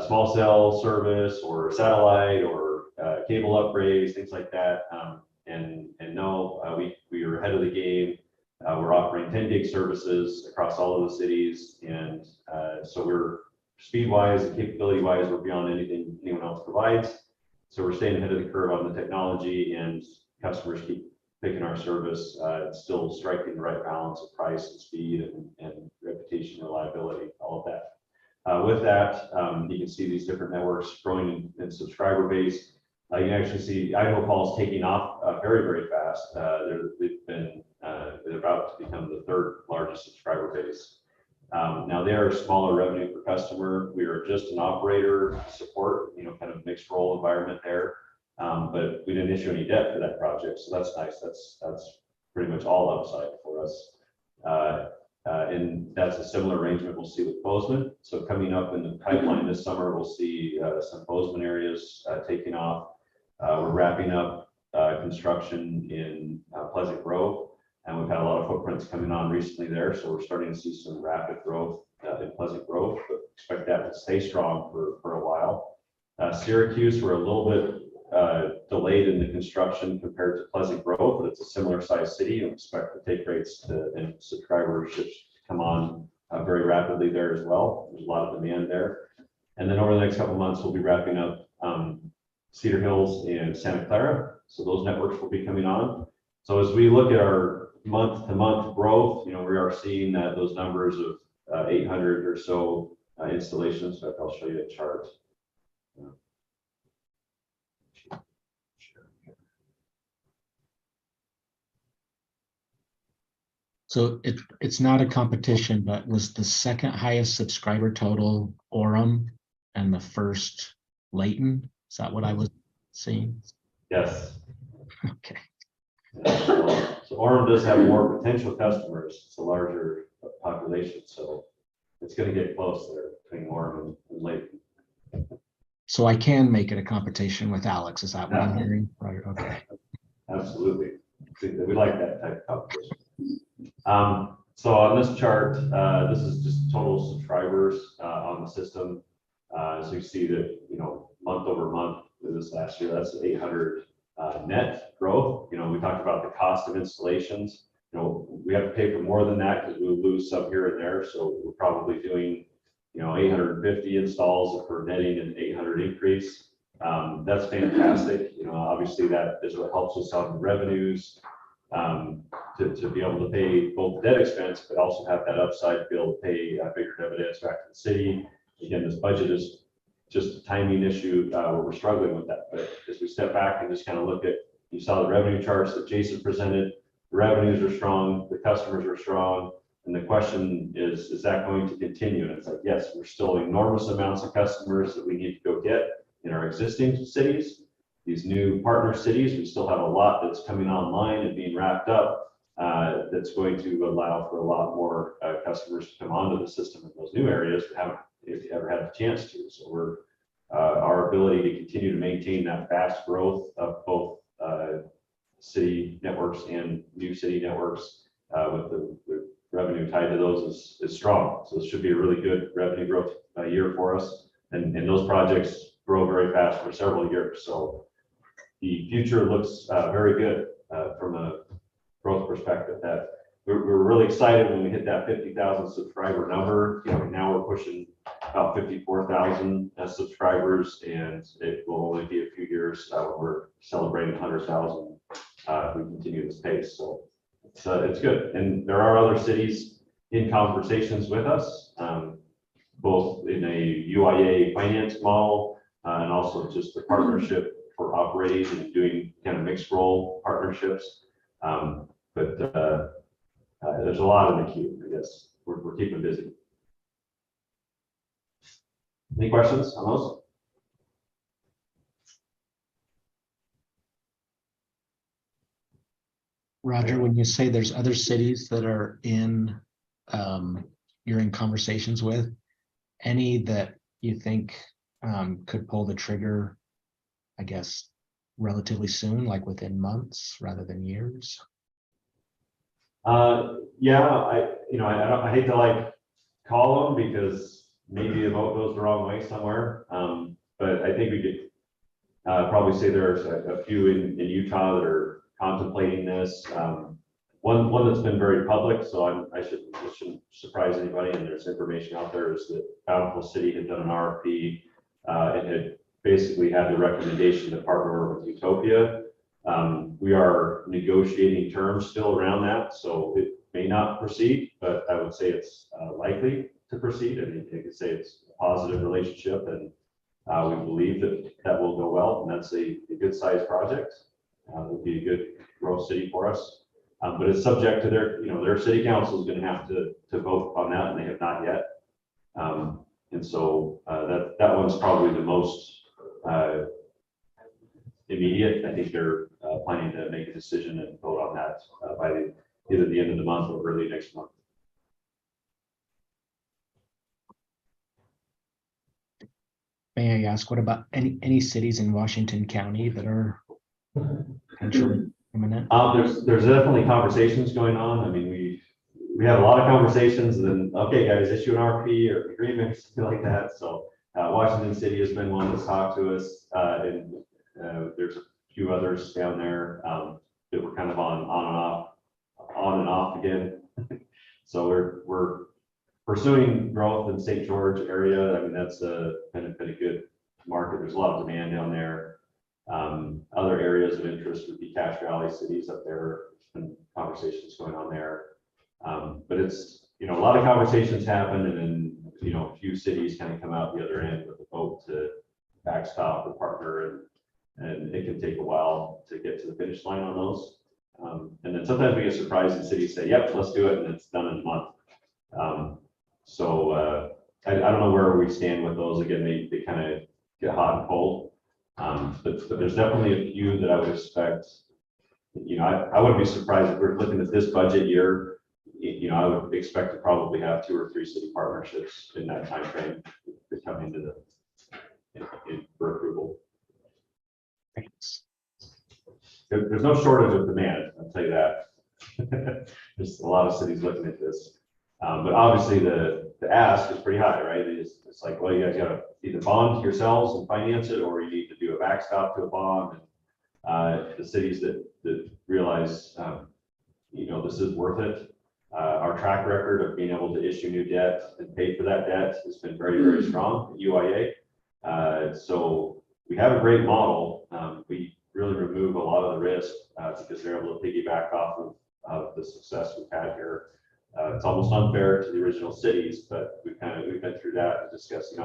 small cell service or satellite or cable upgrades, things like that? And no, we are ahead of the game. We're offering 10 gig services across all of the cities, and so we're speed-wise and capability-wise, we're beyond anything anyone else provides. So we're staying ahead of the curve on the technology, and customers keep picking our service. It's still striking the right balance of price and speed and reputation, reliability, all of that. With that, you can see these different networks growing in subscriber base. You can actually see Idaho calls taking off very, very fast. They're about to become the third largest subscriber base. Now they are smaller revenue per customer. We are just an operator support, kind of mixed role environment there. But we didn't issue any debt for that project, so that's nice. That's pretty much all upside for us. And that's a similar arrangement we'll see with Bozeman. So coming up in the pipeline this summer, we'll see some Bozeman areas taking off. We're wrapping up construction in Pleasant Grove, and we've had a lot of footprints coming on recently there. So we're starting to see some rapid growth in Pleasant Grove, but expect that to stay strong for a while. Syracuse, we're a little bit delayed in the construction compared to Pleasant Grove, but it's a similar size city, and expect the take rates and subscriberships to come on very rapidly there as well. There's a lot of demand there. And then over the next couple of months, we'll be wrapping up Cedar Hills and Santa Clara. So those networks will be coming on. So as we look at our month-to-month growth, we are seeing that those numbers of 800 or so installations. So I'll show you a chart. So it's not a competition, but was the second highest subscriber total Orem and the first Layton? Is that what I was seeing? Yes. Okay. So Orem does have more potential customers. It's a larger population, so it's going to get close there between Orem and Layton. So I can make it a competition with Alex. Is that what I'm hearing? Right. Okay. Absolutely. We like that type of competition. So on this chart, this is just total subscribers on the system. So you see that, month over month this last year, that's 800 net growth. We talked about the cost of installations. We have to pay for more than that because we'll lose some here and there. So we're probably doing, 850 installs if we're netting an 800 increase. That's fantastic. Obviously that is what helps us on the revenues. To be able to pay both debt expense, but also have that upside to be able to pay bigger dividends back to the city. Again, this budget is just a timing issue where we're struggling with that. But as we step back and just kind of look at, you saw the revenue charts that Jason presented, the revenues are strong, the customers are strong. And the question is that going to continue? And it's like, yes, we're still enormous amounts of customers that we need to go get in our existing cities. These new partner cities, we still have a lot that's coming online and being wrapped up that's going to allow for a lot more customers to come onto the system in those new areas that haven't ever had the chance to. So our ability to continue to maintain that fast growth of both city networks and new city networks with the revenue tied to those is strong. So this should be a really good revenue growth year for us. And those projects grow very fast for several years. So the future looks very good from a growth perspective. That we're really excited when we hit that 50,000 subscriber number. Now we're pushing about 54,000 subscribers, and it will only be a few years when we're celebrating 100,000 if we continue this pace. So it's good. And there are other cities in conversations with us, both in a UIA finance model and also just the partnership for operating and doing kind of mixed role partnerships. But there's a lot in the queue, I guess. We're keeping busy. Any questions on those? Roger, when you say there's other cities that are you're in conversations with, any that you think could pull the trigger, I guess, relatively soon, like within months rather than years? Yeah, I hate to call them because maybe the vote goes the wrong way somewhere. But I think we could probably say there's a few in Utah that are contemplating this. One that's been very public, so it shouldn't surprise anybody, and there's information out there, is that Bountiful City had done an RFP and had basically had the recommendation to partner with Utopia. We are negotiating terms still around that, so it may not proceed, but I would say it's likely to proceed. I mean, you could say it's a positive relationship, and we believe that will go well, and that's a good sized project. It would be a good growth city for us. But it's subject to their city council is going to have to vote on that, and they have not yet. And so that one's probably the most immediate. I think they're planning to make a decision and vote on that by either the end of the month or early next month. May I ask, what about any cities in Washington County that are potentially imminent? There's definitely conversations going on. I mean, we have a lot of conversations, and then, okay, guys, issue an RFP or agreement, something like that. So Washington City has been one that's talked to us, and there's a few others down there that we're kind of on and off again. So we're pursuing growth in St. George area. I mean, that's been a good market. There's a lot of demand down there. Other areas of interest would be Cache Valley cities up there. There's been conversations going on there. But it's, a lot of conversations happen, and then a few cities kind of come out the other end with a vote to backstop or partner, and it can take a while to get to the finish line on those. And then sometimes we get surprised and cities say, yep, let's do it, and it's done in a month. I don't know where we stand with those. Again, they kind of get hot and cold. But there's definitely a few that I would expect. I wouldn't be surprised if we're looking at this budget year. I would expect to probably have 2 or 3 city partnerships in that timeframe to come into for approval. There's no shortage of demand, I'll tell you that. There's a lot of cities looking at this. But obviously the ask is pretty high, right? It's like, well, you guys got to either bond yourselves and finance it, or you need to do a backstop to a bond. And the cities that realize, this is worth it. Our track record of being able to issue new debt and pay for that debt has been very, very strong at UIA. So we have a great model. We really remove a lot of the risk because they're able to piggyback off of the success we've had here. It's almost unfair to the original cities, but we've been through that and discussed.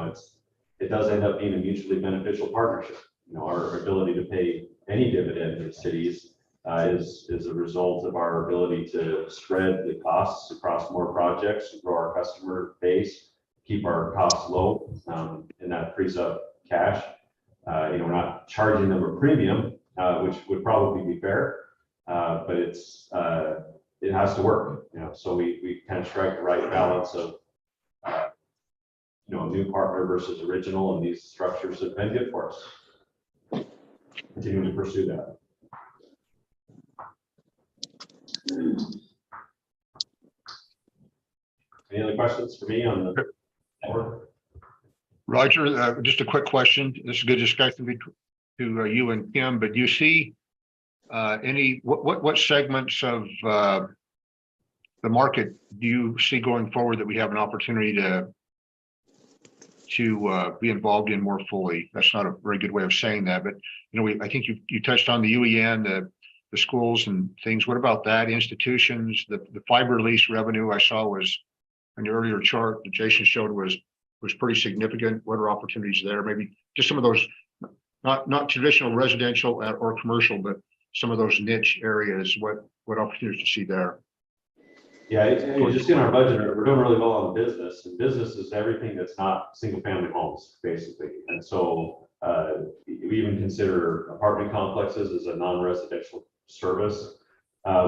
It does end up being a mutually beneficial partnership. Our ability to pay any dividend to the cities is a result of our ability to spread the costs across more projects, grow our customer base, keep our costs low, and that frees up cash. We're not charging them a premium, which would probably be fair, but it has to work. So we kind of strike the right balance of new partner versus original, and these structures have been good for us. Continue to pursue that. Any other questions for me on the network? Roger, just a quick question. This is a good discussion to you and Kim, but do you see what segments of the market do you see going forward that we have an opportunity to be involved in more fully? That's not a very good way of saying that, but I think you touched on the UIA and the schools and things. What about that? Institutions, the fiber lease revenue I saw was an earlier chart that Jason showed was pretty significant. What are opportunities there? Maybe just some of those, not traditional residential or commercial, but some of those niche areas. What opportunities do you see there? Yeah, just in our budget, we're doing really well on business, and business is everything that's not single family homes, basically. And so we even consider apartment complexes as a non-residential service.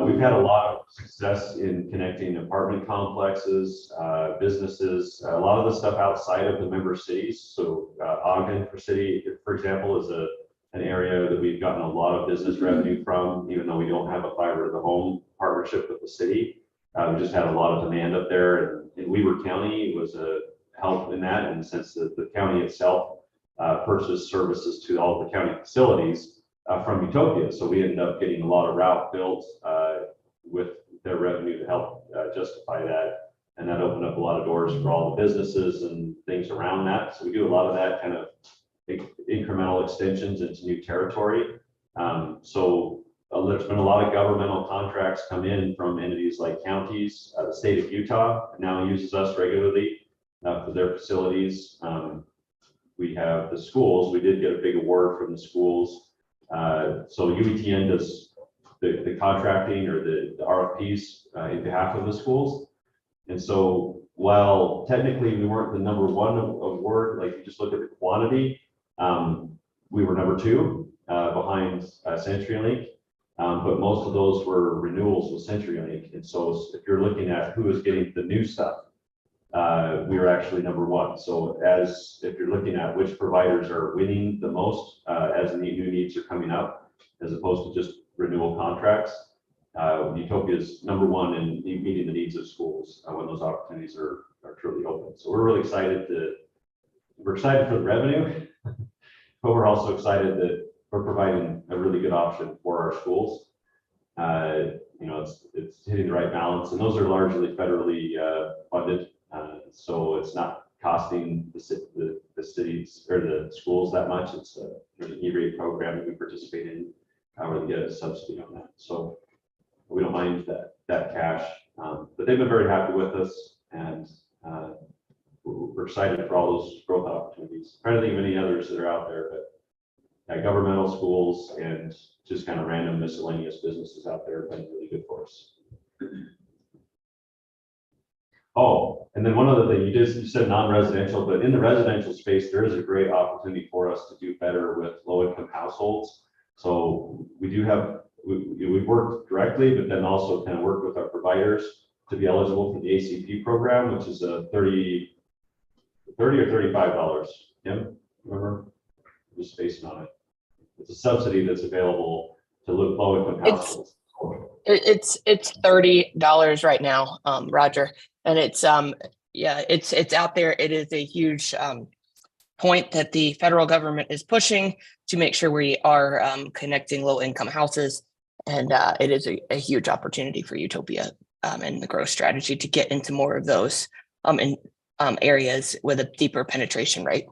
We've had a lot of success in connecting apartment complexes, businesses, a lot of the stuff outside of the member cities. So Ogden for example, is an area that we've gotten a lot of business revenue from, even though we don't have a fiber to the home partnership with the city. We just had a lot of demand up there, and Weber County was a help in that, in the sense that the county itself purchased services to all of the county facilities from Utopia. So we ended up getting a lot of route built with their revenue to help justify that. And that opened up a lot of doors for all the businesses and things around that. So we do a lot of that kind of incremental extensions into new territory. There's been a lot of governmental contracts come in from entities like counties. The state of Utah now uses us regularly for their facilities. We have the schools. We did get a big award from the schools. So UETN does the contracting or the RFPs in behalf of the schools. And so while technically we weren't the #1 award, like you just look at the quantity, we were #2 behind CenturyLink. But most of those were renewals with CenturyLink. And so if you're looking at who is getting the new stuff, we were actually #1. So if you're looking at which providers are winning the most as the new needs are coming up, as opposed to just renewal contracts, Utopia is #1 in meeting the needs of schools when those opportunities are truly open. So we're really excited for the revenue, but we're also excited that we're providing a really good option for our schools. It's hitting the right balance, and those are largely federally funded. So it's not costing the cities or the schools that much. There's an E-rate program that we participate in where they get a subsidy on that. So we don't mind that cash, but they've been very happy with us, and we're we're excited for all those growth opportunities. Trying to think of any others that are out there, but governmental schools and just kind of random miscellaneous businesses out there have been really good for us. Oh, and then one other thing, you said non-residential, but in the residential space, there is a great opportunity for us to do better with low-income households. So we do have, we've worked directly, but then also kind of worked with our providers to be eligible for the ACP program, which is a $30 or $35. Tim, remember? Just spacing on it. It's a subsidy that's available to low-income households. It's $30 right now, Roger, and it's it's out there. It is a huge point that the federal government is pushing to make sure we are connecting low-income houses, and it is a huge opportunity for Utopia and the growth strategy to get into more of those areas with a deeper penetration rate.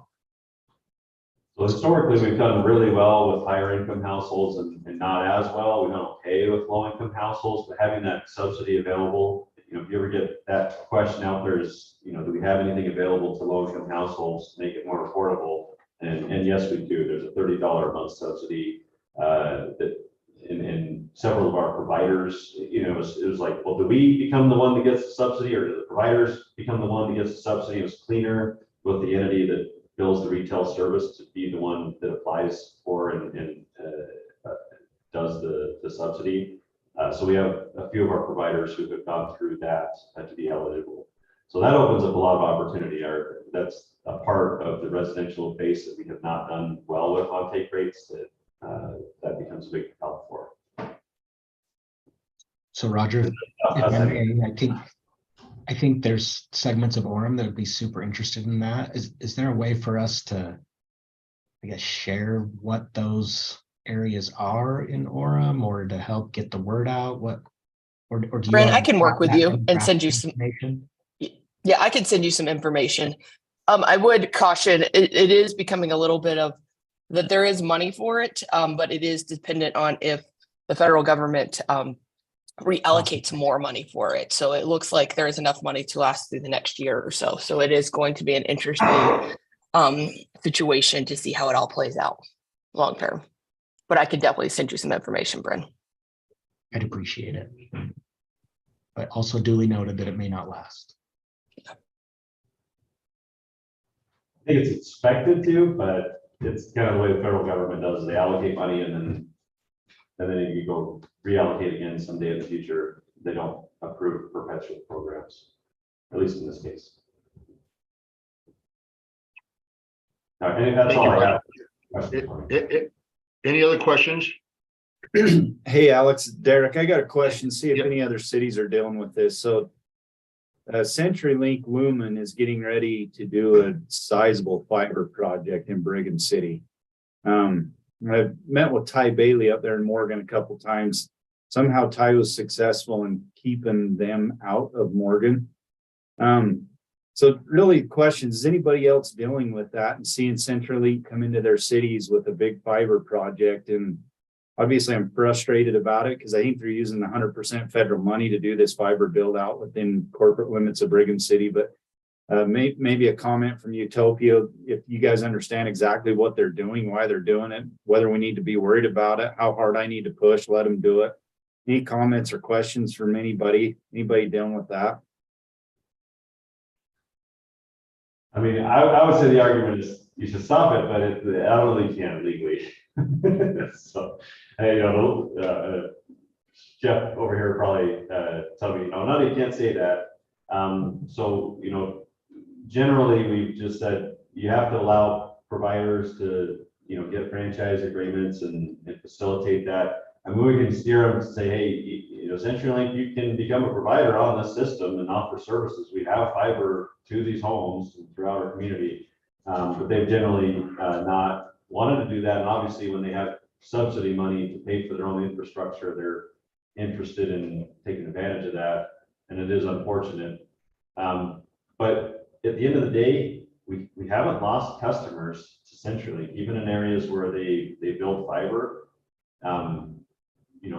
So historically, we've done really well with higher income households and not as well. We've done okay with low income households, but having that subsidy available, if you ever get that question out there is, do we have anything available to low income households to make it more affordable? And yes, we do. There's a $30 a month subsidy that in several of our providers, it was like, well, do we become the one that gets the subsidy, or do the providers become the one that gets the subsidy? It was cleaner with the entity that bills the retail service to be the one that applies for and does the subsidy. So we have a few of our providers who have gone through that to be eligible. So that opens up a lot of opportunity. That's a part of the residential base that we have not done well with on take rates that becomes a big help for. So Roger, if I may, I think there's segments of Orem that would be super interested in that. Is there a way for us to, I guess, share what those areas are in Orem, or to help get the word out? Or do you? Brent, I can work with you and send you some information. Yeah, I can send you some information. I would caution, it is becoming a little bit of that there is money for it, but it is dependent on if the federal government reallocates more money for it. So it looks like there is enough money to last through the next year or so. So it is going to be an interesting situation to see how it all plays out long term. But I could definitely send you some information, Bryn. I'd appreciate it. But also duly noted that it may not last. I think it's expected to, but it's kind of the way the federal government does. They allocate money and then if you go reallocate again someday in the future, they don't approve perpetual programs, at least in this case. And that's all I have. Any other questions? Hey, Alex, Derek, I got a question. See if any other cities are dealing with this. So CenturyLink Lumen is getting ready to do a sizable fiber project in Brigham City. I've met with Ty Bailey up there in Morgan a couple times. Somehow Ty was successful in keeping them out of Morgan. So really the question is anybody else dealing with that and seeing CenturyLink come into their cities with a big fiber project? And obviously I'm frustrated about it because I think they're using the 100% federal money to do this fiber build out within corporate limits of Brigham City. But maybe a comment from Utopia, if you guys understand exactly what they're doing, why they're doing it, whether we need to be worried about it, how hard I need to push, let them do it. Any comments or questions from anybody dealing with that? I mean, I would say the argument is you should stop it, but I don't really can legally. So, Jeff over here probably tell me, no, you can't say that. So, generally we've just said you have to allow providers to, get franchise agreements and facilitate that. And we can steer them to say, hey, CenturyLink, you can become a provider on this system and offer services. We have fiber to these homes and throughout our community, but they've generally not wanted to do that. And obviously when they have subsidy money to pay for their own infrastructure, they're interested in taking advantage of that. And it is unfortunate. But at the end of the day, we haven't lost customers to CenturyLink, even in areas where they build fiber.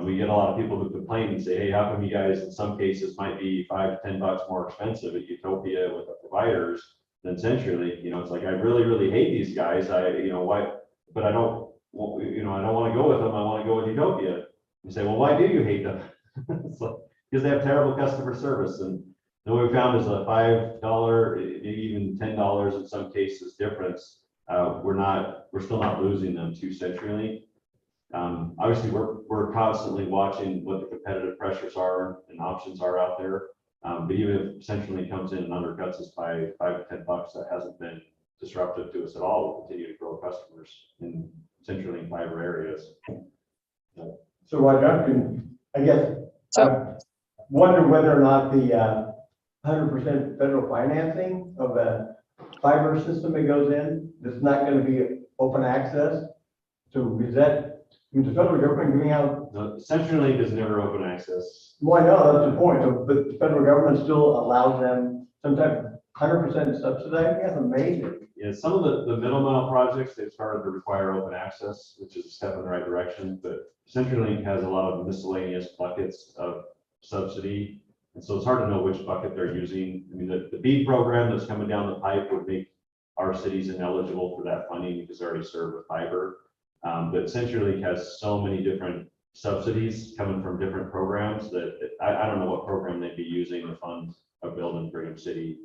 We get a lot of people who complain and say, hey, how come you guys in some cases might be $5 to $10 more expensive at Utopia with the providers, than centrally. You know, it's like, I really, really hate these guys. Why, but I don't, I don't want to go with them. I want to go with Utopia. You say, well, why do you hate them? It's like, because they have terrible customer service. And what we found is a $5, maybe even $10 in some cases difference. We're still not losing them to centrally. Obviously, we're constantly watching what the competitive pressures are and options are out there. But even if CenturyLink comes in and undercuts us by $5 to $10, that hasn't been disruptive to us at all. We'll continue to grow customers in CenturyLink fiber areas. So Roger, I guess, I wonder whether or not the 100% federal financing of a fiber system that goes in, that's not going to be open access. So is that, I mean, the federal government giving out? No, CenturyLink is never open access. Well, I know, that's the point. So, but the federal government still allows them some type of 100% subsidizing? That's amazing. Yeah, some of the middle mile projects, they've started to require open access, which is a step in the right direction, but CenturyLink has a lot of miscellaneous buckets of subsidy. And so it's hard to know which bucket they're using. I mean, the BEAD program that's coming down the pipe would make our cities ineligible for that funding because they're already served with fiber. But CenturyLink has so many different subsidies coming from different programs that I don't know what program they'd be using to fund a build in Brigham City.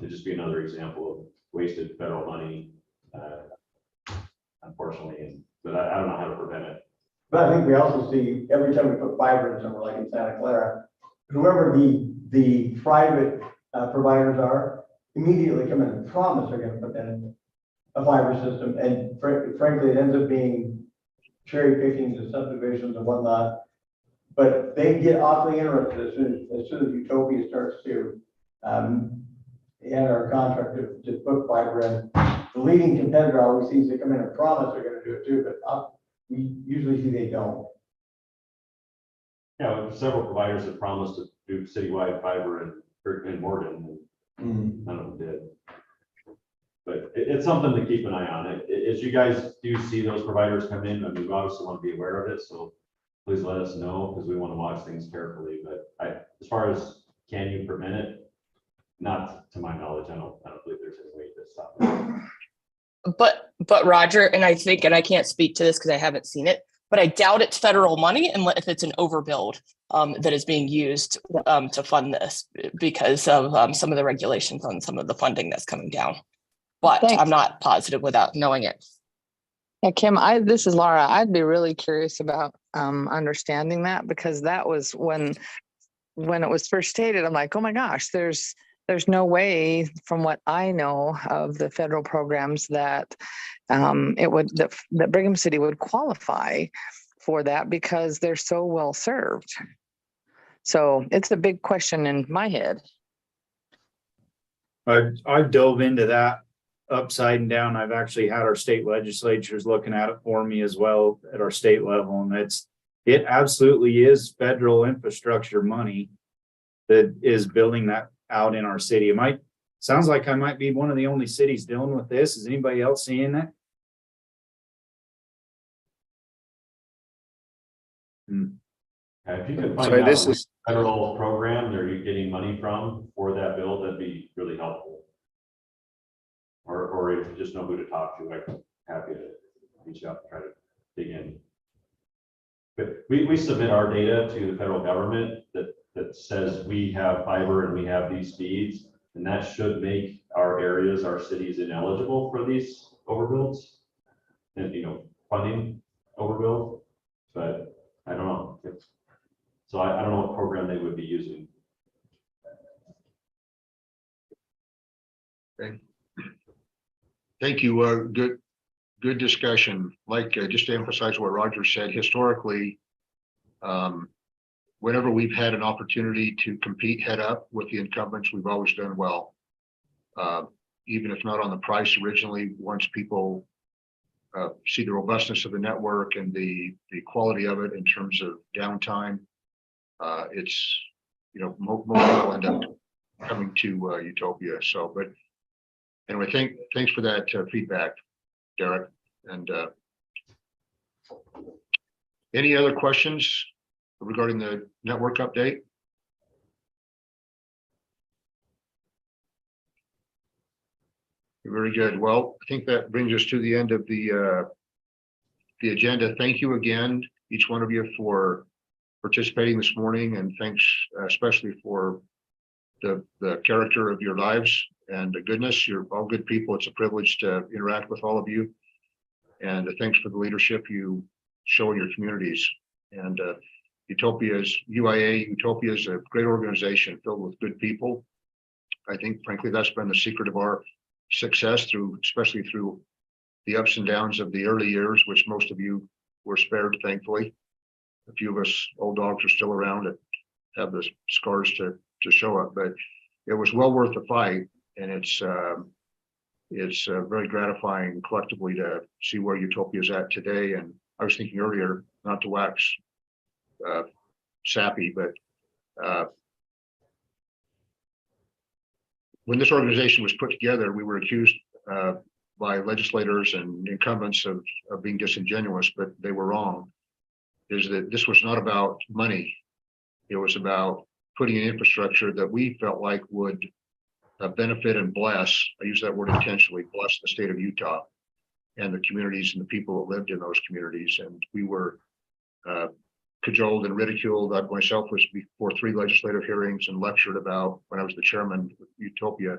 To just be another example of wasted federal money, unfortunately, but I don't know how to prevent it. But I think we also see every time we put fiber in somewhere like in Santa Clara, whoever the private providers are, immediately come in and promise they're going to put in a fiber system. And frankly, it ends up being cherry picking the subdivisions and whatnot. But they get awfully interested as soon as Utopia starts to end our contract to put fiber in. The leading competitor always seems to come in and promise they're going to do it too, but we usually see they don't. Yeah, several providers have promised to do citywide fiber in Morgan, and none of them did. But it's something to keep an eye on. As you guys do see those providers come in, I mean, we obviously want to be aware of it, so please let us know because we want to watch things carefully. But as far as can you prevent it? Not to my knowledge. I don't believe there's any way to stop it. But Roger, and I think, and I can't speak to this because I haven't seen it, but I doubt it's federal money and if it's an overbuild that is being used to fund this because of some of the regulations on some of the funding that's coming down. But Thanks. I'm not positive without knowing it. Yeah, Kim, this is Laura. I'd be really curious about understanding that because that was when it was first stated, I'm like, oh my gosh, there's no way from what I know of the federal programs that that Brigham City would qualify for that because they're so well served. So it's a big question in my head. I dove into that upside and down. I've actually had our state legislatures looking at it for me as well at our state level. And it absolutely is federal infrastructure money that is building that out in our city. Sounds like I might be one of the only cities dealing with this. Is anybody else seeing that? If you can find out which federal program are you getting money from for that bill, that'd be really helpful. Or if you just know who to talk to, I'm happy to reach out and try to dig in. But we submit our data to the federal government that says we have fiber and we have these speeds, and that should make our areas, our cities ineligible for these overbuilds and, funding overbuild. But I don't know. So I don't know what program they would be using. Okay. Thank you. Good discussion. Just to emphasize what Roger said, historically, whenever we've had an opportunity to compete head up with the incumbents, we've always done well. Even if not on the price originally, once people see the robustness of the network and the quality of it in terms of downtime, it's, most people end up coming to Utopia. So, but anyway, thanks for that feedback, Derek. And any other questions regarding the network update? Very good. Well, I think that brings us to the end of the agenda. Thank you again, each one of you, for participating this morning, and thanks especially for the character of your lives and the goodness. You're all good people. It's a privilege to interact with all of you. And thanks for the leadership you show in your communities. And UIA Utopia is a great organization filled with good people. I think, frankly, that's been the secret of our success, especially through the ups and downs of the early years, which most of you were spared, thankfully. A few of us old dogs are still around that have the scars to show up, but it was well worth the fight. And it's very gratifying collectively to see where Utopia is at today. And I was thinking earlier, not to wax sappy, but when this organization was put together, we were accused by legislators and incumbents of being disingenuous, but they were wrong. Is that this was not about money. It was about putting an infrastructure that we felt like would benefit and bless, I use that word intentionally, bless the state of Utah and the communities and the people that lived in those communities. And we were cajoled and ridiculed. I myself was before 3 legislative hearings and lectured about, when I was the chairman of Utopia,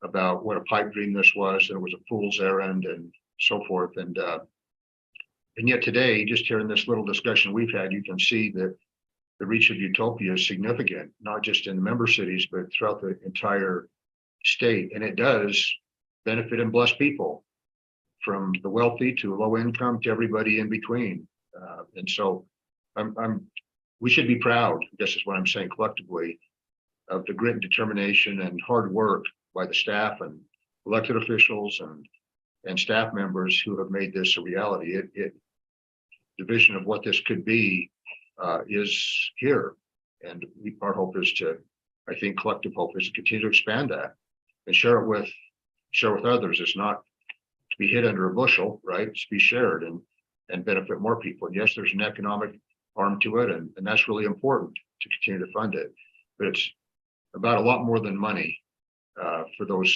about what a pipe dream this was, and it was a fool's errand and so forth. And yet today, just hearing this little discussion we've had, you can see that the reach of Utopia is significant, not just in the member cities, but throughout the entire state. And it does benefit and bless people, from the wealthy to low income to everybody in between. And so we should be proud, I guess is what I'm saying collectively, of the grit and determination and hard work by the staff and elected officials and staff members who have made this a reality. The vision of what this could be is here. And our hope is to, I think collective hope is to continue to expand that and share it with others. It's not to be hid under a bushel, right? It's to be shared and benefit more people. And yes, there's an economic arm to it, and that's really important to continue to fund it. But it's about a lot more than money for those,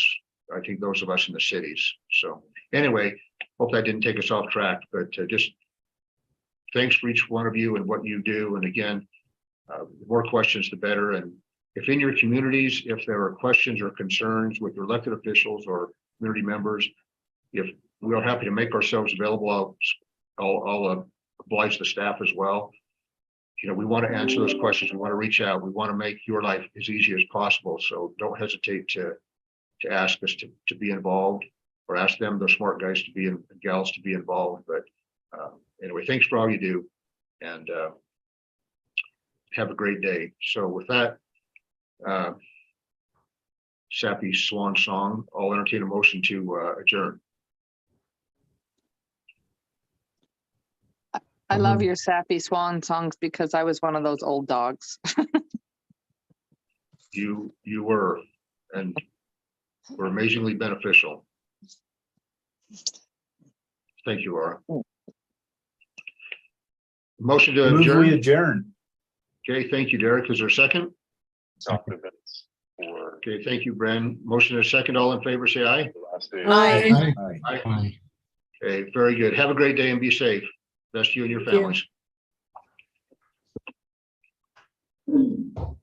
I think, those of us in the cities. So anyway, hope that didn't take us off track, but just thanks for each one of you and what you do. And again, the more questions, the better. And if in your communities, if there are questions or concerns with your elected officials or community members, if we are happy to make ourselves available, I'll oblige the staff as well. You know, we want to answer those questions. We want to reach out. We want to make your life as easy as possible. So don't hesitate to ask us to be involved, or ask them, the smart guys to be and gals to be involved. But anyway, thanks for all you do, and have a great day. So with that sappy swan song, I'll entertain a motion to adjourn. I love your sappy swan songs because I was one of those old dogs. You were, and were amazingly beneficial. Thank you, Laura. Motion to Move adjourn. we adjourn. Okay, thank you, Derek. Is there a second? Okay, thank you, Bren. Motion and a second. All in favor, say aye. Aye. Aye. Aye. Okay, very good. Have a great day and be safe. Best to you and your Thank you. families.